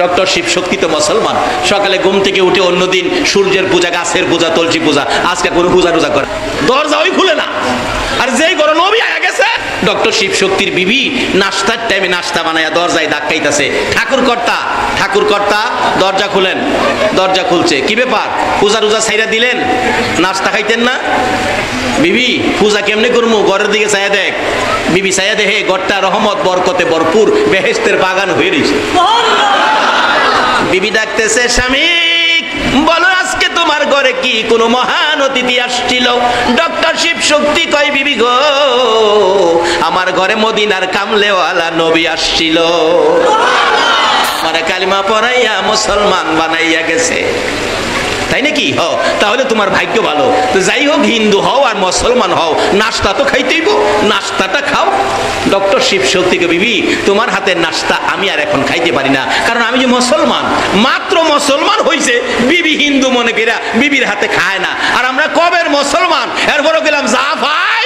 ডক্টর শিব শক্তি তো মুসলমান। সকালে ঘুম থেকে উঠে অন্যদিন সূর্যের পূজা, গাছের পূজা, তুলসী পূজা, আজকে কোনো পূজা টুজা করে দরজা ওই খুলে না। আর যেই ঘরে নবী আয়া গেছে, ডক্টর শিব শক্তির বিবি নাস্তার টাইমে নাস্তা বানায়া দরজায় ধাক্কাইতেছে, ঠাকুর কর্তা দরজা খুলেন। দরজা খুলছে, কি ব্যাপার, পূজা টুজা ছাইরা দিলেন, নাস্তা খাইতেন না? বিবি পূজা কেমনে করবো, ঘরের দিকে ছায়া দেখ। বিবি ছায়া দেখে ঘরটা রহমত বরকতে ভরপুর, বেহেশতের বাগান হয়ে রয়েছে। বিবি ডাকতেছে, স্বামী বলো আজকে তোমার ঘরে কি কোনো মহান অতিথি আসছিল? ডক্টর শিব শক্তি কয়, বিবি গো, আমার ঘরে মদিনার কামলেওয়ালা নবী আসছিল, আমার কালিমা পড়াইয়া মুসলমান বানাইয়া গেছে। তাই নাকি? তাহলে তোমার ভাগ্য ভালো। তো যাই হোক, হিন্দু হও আর মুসলমান হও, নাস্তা তো খাইতেইব, নাস্তাটা খাও। ডক্টর শিব শক্তিকে, বিবি তোমার হাতের নাস্তা আমি আর এখন খাইতে পারি না, কারণ আমি যে মুসলমান। মাত্র মুসলমান হইছে, বিবি হিন্দু মনে কইরা বিবির হাতে খায় না। আর আমরা কবের মুসলমান, এরপরও গেলাম যা ভাই।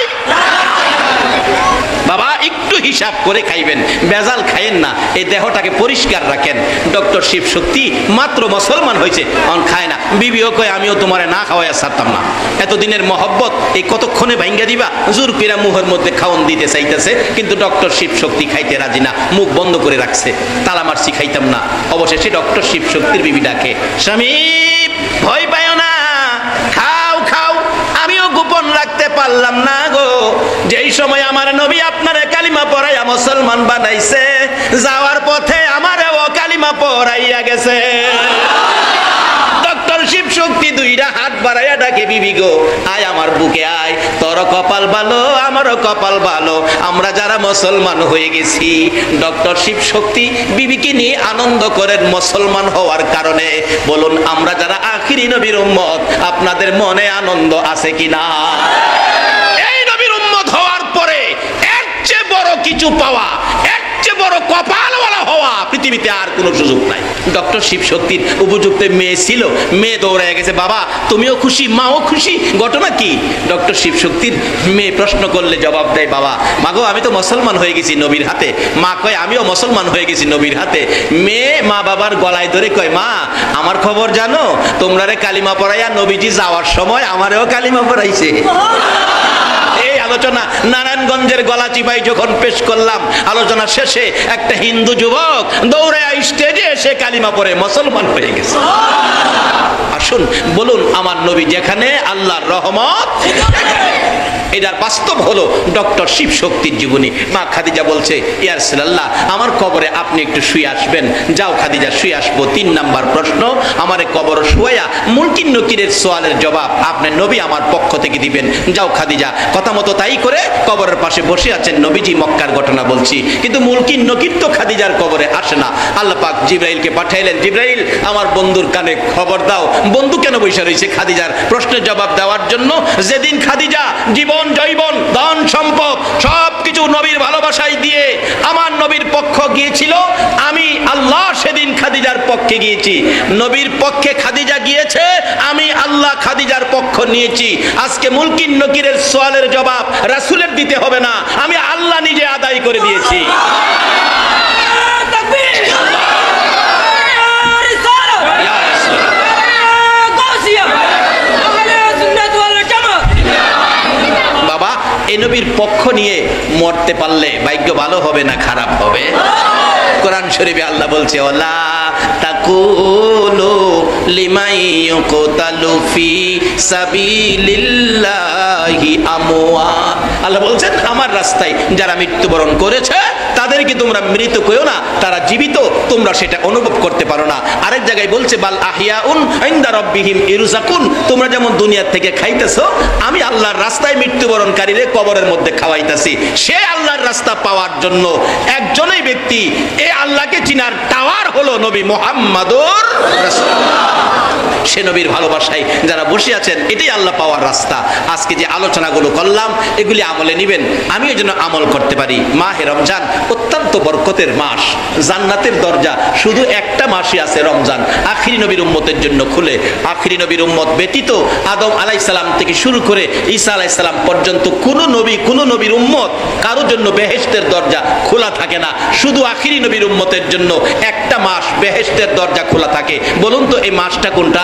বাবা একটু হিসাব করে খাইবেন, বেজাল খাইয়েন না, এই দেহটাকে পরিষ্কার রাখেন। ডক্টর শিব শক্তি মাত্র মুসলমান হয়েছে, অন খায় না। বিবিও কয়, আমিও তোমারে না খাওয়াইয়া ছাড়তাম না। এতদিনের মহব্বত এই কতক্ষণে ভাঙ্গা দিবা? জোর কইরা মুখের মধ্যে খাওন দিতে চাইতেছে, কিন্তু ডক্টর শিব শক্তি খাইতে রাজি না, মুখ বন্ধ করে রাখছে। তালা মারছি, খাইতাম না। অবশেষে ডক্টর শিব শক্তির বিবি ডাকে, স্বামী ভয় পায় না, খাও খাও। আমিও গোপন রাখতে পারলাম না গো, যেই সময় আমার নবী আপনারে কালিমা পড়াইয়া মুসলমান বানাইছে, যাওয়ার পথে আমারেও কালিমা পড়াইয়া গেছে। ডক্টর শিব শক্তি দুইটা ডাকে বিবি গো আয় আমার বুকে আয়, তোর কপাল ভালো আমারও কপাল ভালো, আমরা যারা মুসলমান হয়ে গেছি। ডক্টর শিব শক্তি বিবিকে নিয়ে আনন্দ করেন মুসলমান হওয়ার কারণে। বলুন আমরা যারা আখিরি নবীর উম্মত আপনাদের মনে আনন্দ আছে কিনা? এই নবীর উম্মত হওয়ার পরে এর চেয়ে বড় কিছু পাওয়া, এর চেয়ে বড় কপালওয়ালা হওয়া পৃথিবীতে আর কোনো সুযোগ নাই। ডক্টর শিব শক্তির উপযুক্ত মেয়ে ছিল, মেয়ে দৌড়ে গেছে, বাবা তুমিও খুশি মাও খুশি, ঘটনা কি? ডক্টর শিব শক্তির মেয়ে প্রশ্ন করলে জবাব দেয়, বাবা মাগো আমি তো মুসলমান হয়ে গেছি নবীর হাতে। মা কয় আমিও মুসলমান হয়ে গেছি নবীর হাতে। মেয়ে মা বাবার গলায় ধরে কয়, মা আমার খবর জানো, তোমরারে কালিমা পড়াইয়া নবীজি যাওয়ার সময় আমারেও কালিমা পড়াইছে। এই আলোচনা নারায়ণগঞ্জের গলাচিপাই যখন পেশ করলাম, আলোচনা শেষে একটা হিন্দু যুবক দৌড়ে স্টেজে এসে কালিমা পড়ে মুসলমান হয়ে গেছে। আসুন বলুন আমার নবী যেখানে আল্লাহর রহমত, এটার বাস্তব হলো ডক্টর শিব শক্তির জীবনী। মা খাদিজা বলছে, ইয়া রাসূলুল্লাহ আমার কবরে আপনি একটু শুয়ে আসবেন। যাও খাদিজা শুয়ে আসবো। 3 নাম্বার প্রশ্ন, আমারে কবর শুয়াইয়া মুনকির নকিরের সওয়ালের জবাব আপনার নবী আমার পক্ষ থেকে দিবেন। যাও খাদিজা। কথা মতো তাই করে কবরের পাশে বসে আছেন নবীজি, মক্কার ঘটনা বলছি। কিন্তু মুনকির নকির তো খাদিজার কবরে আসে না। আল্লাহ পাক জিবরাইলকে পাঠাইলেন, জিবরাইল আমার বন্ধুর কানে খবর দাও। বন্ধু কেন বসে রয়েছে? খাদিজার প্রশ্নের জবাব দেওয়ার জন্য। যেদিন খাদিজা জীবন জৈবন ধন সম্পদ সবকিছু নবীর ভালোবাসায় দিয়ে আমার নবীর পক্ষ গিয়েছিল, আমি আল্লাহ সেদিন খাদিজার পক্ষে গিয়েছি। নবীর পক্ষে খাদিজা গিয়েছে, আমি আল্লাহ খাদিজার পক্ষ নিয়েছি। আজকে মুনকির নকিরের সওয়ালের জবাব রাসূলের দিতে হবে না, আমি আল্লাহ নিজে আদায় করে দিয়েছি। এই নবীর পক্ষ নিয়ে মরতে পারলে ভাগ্য ভালো হবে না খারাপ হবে? কোরআন শরীফে আল্লাহ বলছে, ওয়ালা তাকুলু লিমান ইউকতালু ফি সাবিলিল্লাহি আমওয়াত। আল্লাহ বলছেন আমার রাস্তায় যারা মৃত্যুবরণ করেছে তাদেরকে তোমরা মৃত কইও না, তারা জীবিত, তোমরা সেটা অনুভব করতে পারো না। আরেক জায়গায় বলছে, বাল আহিয়াউন ইনদা রাব্বিহিম ইরযাকুন, তোমরা যেমন দুনিয়া থেকে খাইতেছো, আমি আল্লাহর রাস্তায় মৃত্যুবরণকারীদের কবরের মধ্যে খাওয়াইতাছি। সে আল্লাহর রাস্তা পাওয়ার জন্য একজনই ব্যক্তি, এই আল্লাহকে চিনার টাওয়ার হলো নবী মুহাম্মদুর রাসূলুল্লাহ। সে নবীর ভালোবাসায় যারা বসে আছেন, এটাই আল্লাহ পাওয়ার রাস্তা। আজকে যে আলোচনাগুলো করলাম এগুলি আমলে নিবেন, আমি এই জন্য আমল করতে পারি। মাহে রমজান অত্যন্ত বরকতের মাস, জান্নাতের দরজা শুধু একটা মাসই আছে রমজান, আখিরি নবীর উম্মতের জন্য খুলে। আখিরি নবীর উম্মত ব্যতীত আদম আলাইহিস সালাম থেকে শুরু করে ঈসা আলাইহিস সালাম পর্যন্ত কোনো নবী, কোনো নবীর উম্মত কারোর জন্য বেহেশতের দরজা খোলা থাকে না। শুধু আখিরি নবীর উম্মতের জন্য একটা মাস বেহেশতের দরজা খোলা থাকে। বলুন তো এই মাসটা কোনটা?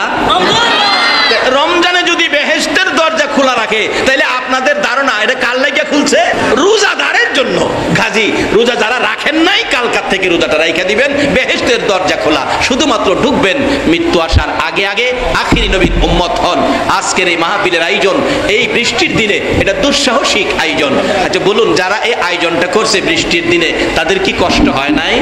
রমজানে যদি বেহেশতের দরজা খোলা রাখে তাহলে আপনাদের ধারণা এটা কার লাগিয়া খুলছে? রোজাদারের জন্য। গাজী রোজা যারা রাখেন নাই কালকার থেকে রোজাটা রাইখা দিবেন, বেহেশতের দরজা খোলা, শুধুমাত্র ঢুকবেন মৃত্যু আসার আগে আগে। আখিরি নবীর উম্মত হন। আজকের এই মাহফিলের আয়োজন এই বৃষ্টির দিনে, এটা দুঃসাহসিক আয়োজন। আচ্ছা বলুন, যারা এই আয়োজনটা করছে বৃষ্টির দিনে তাদের কি কষ্ট হয় নাই?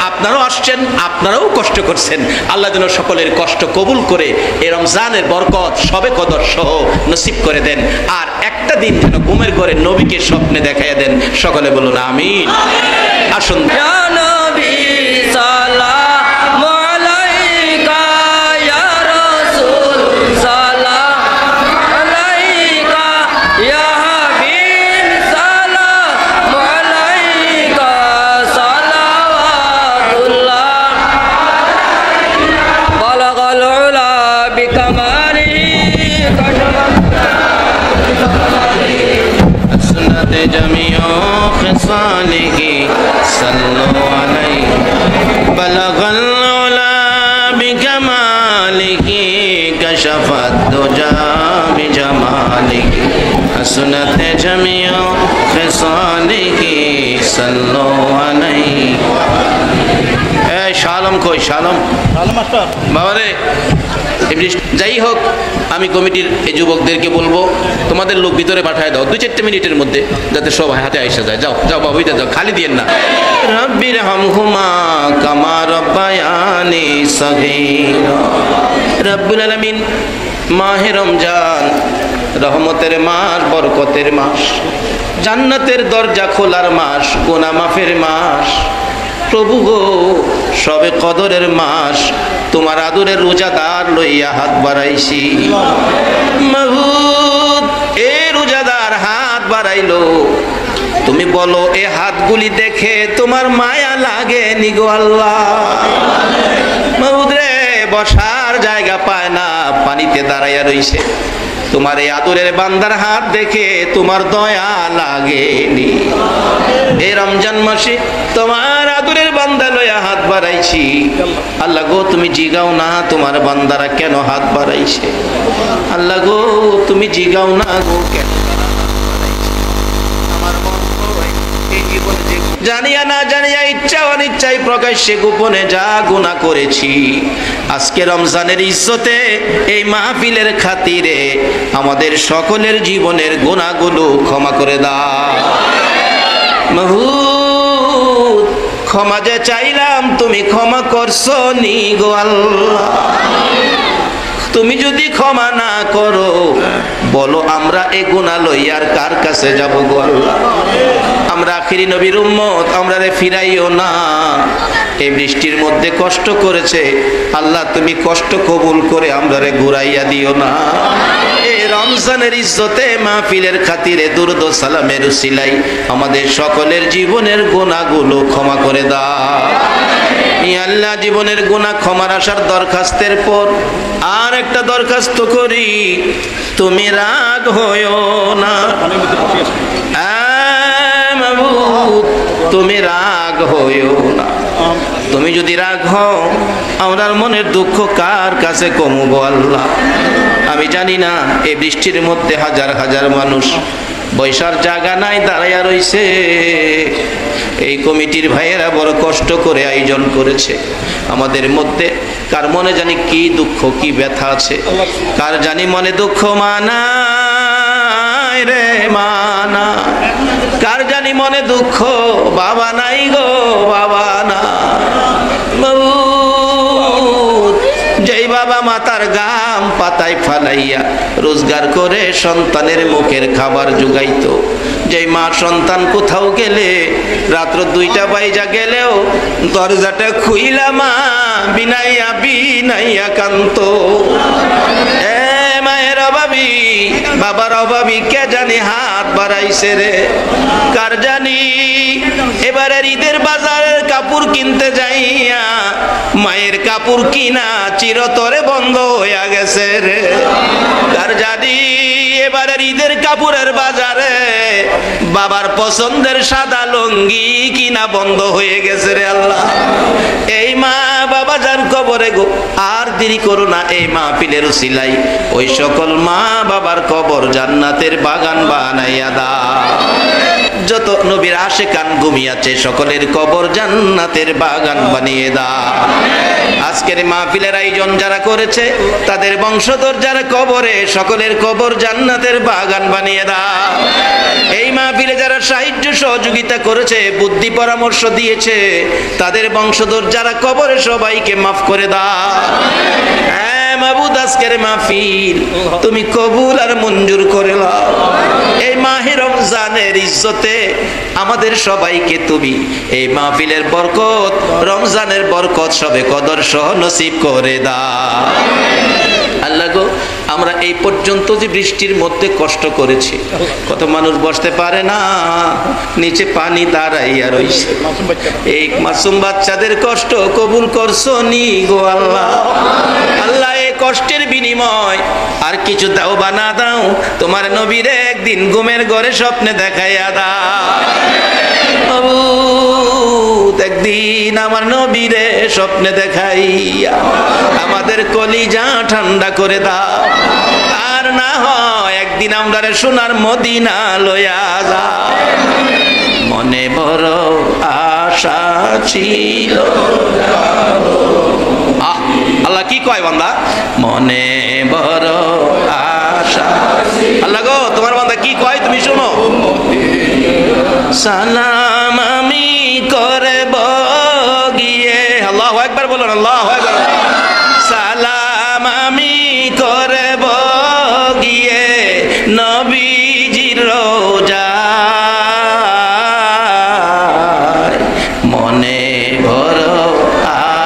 আপনারাও আসছেন, আপনারাও কষ্ট করছেন। আল্লাহ যেন সকলের কষ্ট কবুল করে এই রমজানের বরকত সবে কদর সহ নসিব করে দেন। আর একটা দিন যেন ঘুমের ঘরে নবীকে স্বপ্নে দেখাইয়া দেন। সকলে বলুন আমিন। আসুন। जमियो खिसालिही सल्लल्लाहु अलैहि बलगल उला बिकमालिही कशफत दुजा बिजमालिही हसनत जमियो खिसालिही सल्लल्लाहु अलैहि। ए शालम कोई शालम मास्टर बाबा रे। যাই হোক, আমি কমিটির এই যুবকদেরকে বলবো তোমাদের লোক ভিতরে পাঠায় দাও 2-4 মিনিটের মধ্যে, যাতে সব হাতে আইসা যায়। যাও যাও বাবু, যাও, খালি দিয়েন না। রব্বির হামহুমা কামা রাব্বায়ানি সগীরা। রব্বুল আলামিন মাহে রমজান রহমতের মাস, বরকতের মাস, জান্নাতের দরজা খোলার মাস, গুনাহ মাফের মাস। প্রভু গো, সবে কদরের মাস, তোমার আদরের রোজাদার লইয়া হাত বাড়াইছি। মাবুদ, এ রোজাদার হাত বাড়াইলো, তুমি বলো এ হাতগুলি দেখে তোমার মায়া লাগে নি গো আল্লাহ। মাবুদ রে, বসার জায়গা পায় না, পানিতে দাঁড়াইয়া রইছে, তোমার এই আদরের বান্দার হাত দেখে তোমার দয়া লাগেনি। এই রমজান মাসে তোমার আদরের বান্দা লইয়া হাত বাড়াইছি। আল্লাহ গো, তুমি জিগাও না তোমার বান্দারা কেন হাত বাড়াইছে। আল্লাহ গো, তুমি জিগাও না গো কেন জানিয়া না জানিয়া, ইচ্ছা অনিচ্ছায়, প্রকাশ্যে গোপনে যা গুনাহ করেছি, আজকে রমজানের ইজ্জতে এই মাহফিলের খাতিরে আমাদের সকলের জীবনের গুনাহগুলো ক্ষমা করে দাও। মাবুদ, ক্ষমা যে চাইলাম তুমি ক্ষমা করছো নি গো আল্লাহ। তুমি যদি ক্ষমা না করো, বলো আমরা এ গুনাহ লইয়ার কার কাছে যাব গো আল্লাহ। আমরা আখিরি নবীর উম্মত, আমরা রে ফিরাইও না। এই বৃষ্টির মধ্যে কষ্ট করেছে আল্লাহ, তুমি কষ্ট কবুল করে আমরা রে ঘুরাইয়া দিও না। এই রমজানের ইজ্জতে মাহফিলের খাতিরে দুরূদ ও সালামের উসিলাই আমাদের সকলের জীবনের গুনাহগুলো ক্ষমা করে দাও। ইয়া আল্লাহ, জীবনের গুনাহ ক্ষমার আসার দরখাস্তের পর আর একটা দরখাস্ত করি, তুমি রাগ হইও না। মাবুদ, তুমি রাগ হইও না। তুমি যদি রাগ হও, আমার মনের দুঃখ কার কাছে কমবো আল্লাহ। আমি জানি না, এই বৃষ্টির মধ্যে হাজার হাজার মানুষ বৈশার জায়গা নাই, দাঁড়াইয়া রইছে। এই কমিটির ভাইয়েরা বড় কষ্ট করে আয়োজন করেছে। আমাদের মধ্যে কার মনে জানি কি দুঃখ, কি ব্যথা আছে, কার জানি মনে দুঃখ মানায় রে মানা, কার জানি মনে দুঃখ বাবা নাই গো বাবা না। যেই বাবা মাতার গাম পাতায় ফালাইয়া রোজগার করে সন্তানের মুখের খাবার জুগাইতো, যেই মা সন্তান কোথাও গেলে রাত্র 2টা বাইজা গেলেও দরজাটা খুইলা মা বিনাইয়া বিনাইয়া কান্ত। মায়ের অভাবী, বাবার অভাবী কে জানি হাত বাড়াইছে রে। কার জানি এবারে ঈদের বাজারের কাপড় কিনতে যাইয়া মায়ের কাপড় কিনা চিরতরে বন্ধ হইয়া গেছে রে। কার জানি এবারে ঈদের কাপড়ের বাজারে বাবার পছন্দের সাদা লুঙ্গি কিনা বন্ধ হয়ে গেছে রে আল্লাহ। এই মা বাবা যার কবরে গো, আর দেরি করো না, এই মাহফিলের উসিলাই ওই সকল মা বাবার কবর জান্নাতের বাগান বানাইয়া দাও। যত নবীর আশিকান ঘুমিয়াছে সকলের কবর জান্নাতের বাগান বানিয়ে দাও। আজকের মাহফিলের আয়োজন যারা করেছে তাদের বংশধর যারা কবরে, সকলের কবর জান্নাতের বাগান বানিয়ে দাও। এই মাহফিলে যারা সাহায্য সহযোগিতা করেছে, বুদ্ধি পরামর্শ দিয়েছে, তাদের বংশধর যারা কবরে সবাইকে মাফ করে দাও। মাবুদ, আজকের মাহফিল তুমি কবুল আর মঞ্জুর করে নাও। এই মাহে রমজানের ইজ্জতে আমাদের সবাইকে তুমি এই মাহফিলের বরকত, রমজানের বরকত সবে কদর সহ নসিব করে দাও। আল্লাহ গো, আমরা এই পর্যন্ত যে বৃষ্টির মধ্যে কষ্ট করেছি, কত মানুষ বসতে পারে না, নিচে পানি দাঁড়াইয়া রইছে। এই মাসুম বাচ্চাদের কষ্ট কবুল করছো নি গো আল্লাহ। আল্লাহ, এই কষ্টের বিনিময় আর কিছু দাও বা না দাও, তোমার নবীরে একদিন ঘুমের ঘরে স্বপ্নে দেখাইয়া দাও। একদিন আমার নবীরে স্বপ্নে দেখাইয়া আমাদের কলিজা ঠান্ডা করে দাও। আর না হয় একদিন আমরা সোনার মদিনা লইয়া যাও। মনে বড় আশা ছিল। আল্লাহ কি কয় বান্দা? মনে বড় আশা। আল্লাহ গো, তোমার বান্দা কি কয় তুমি শোনো। সালাম আমি করব গিয়ে, আল্লাহু আকবার বলুন, আল্লাহু আকবার। সালাম আমি করব নবীজির রোজায় মনে বড়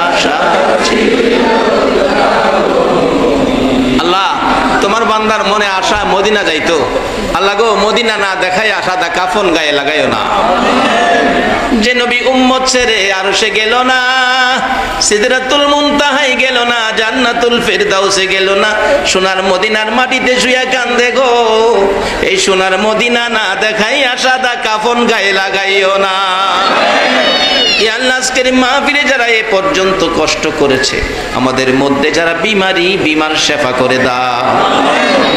আশা ছিল। আল্লাহ তোমার বান্দার মনে আশা মদিনা যাইতো, আল্লাহ গো মদিনা না দেখাই আশাদা কাফন গায়ে লাগাইও না। যে নবী উম্মত ছেড়ে আরশে গেল না, সিদরাতুল মুনতাহায় গেল না, জান্নাতুল ফিরদাউসে গেল না, সোনার মদিনার মাটিতে শুয়ে কান্দে গো, এই সোনার মদিনা না দেখাই আশাদা কাফন গায়ে লাগাইও না। ইয়া আল্লাহ আজকের মাহফিলে যারা এ পর্যন্ত কষ্ট করেছে, আমাদের মধ্যে যারা বিমার শেফা করে দাও,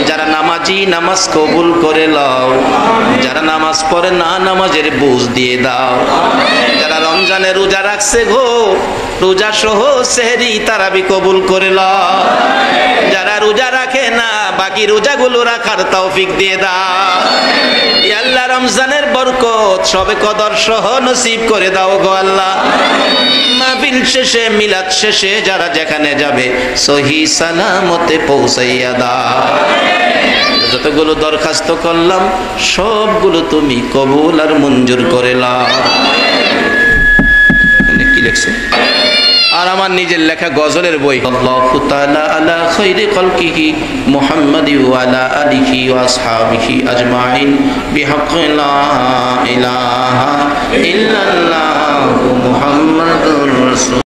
যারা নামাজি নামাজ কবুল করে লও, যারা নামাজ পড়ে না নামাজের বুঝ দিয়ে দাও, যারা রমজানে রোজা রাখছে গো রোজা সহ সেহরি তারাবি কবুল করে লও, যারা রোজা রাখে না বাকি রোজাগুলো রাখার তৌফিক দিয়ে দাও। ইয়া আল্লাহ রমজানের বরকত সবে কদর সহ নসিব করে দাও গো আল্লাহ। মাহফিল শেষে মিলাদ শেষে যারা যেখানে যাবে সহি সালামতে পৌঁছাইয়া দাও। যতগুলো দরখাস্ত করলাম সবগুলো তুমি কবুল আর মঞ্জুর করে নাও। কি লিখছে? আর আমার নিজের লেখা গজলের বই। আল্লাহু তাআলা আলা খায়রি খালকিহি মুহাম্মাদি ওয়া আলা আলিহি ওয়া আসহাবিহি আজমাইন বিহাক্কি লা ইলাহা ইল্লাল্লাহু মুহাম্মাদুর রাসূল।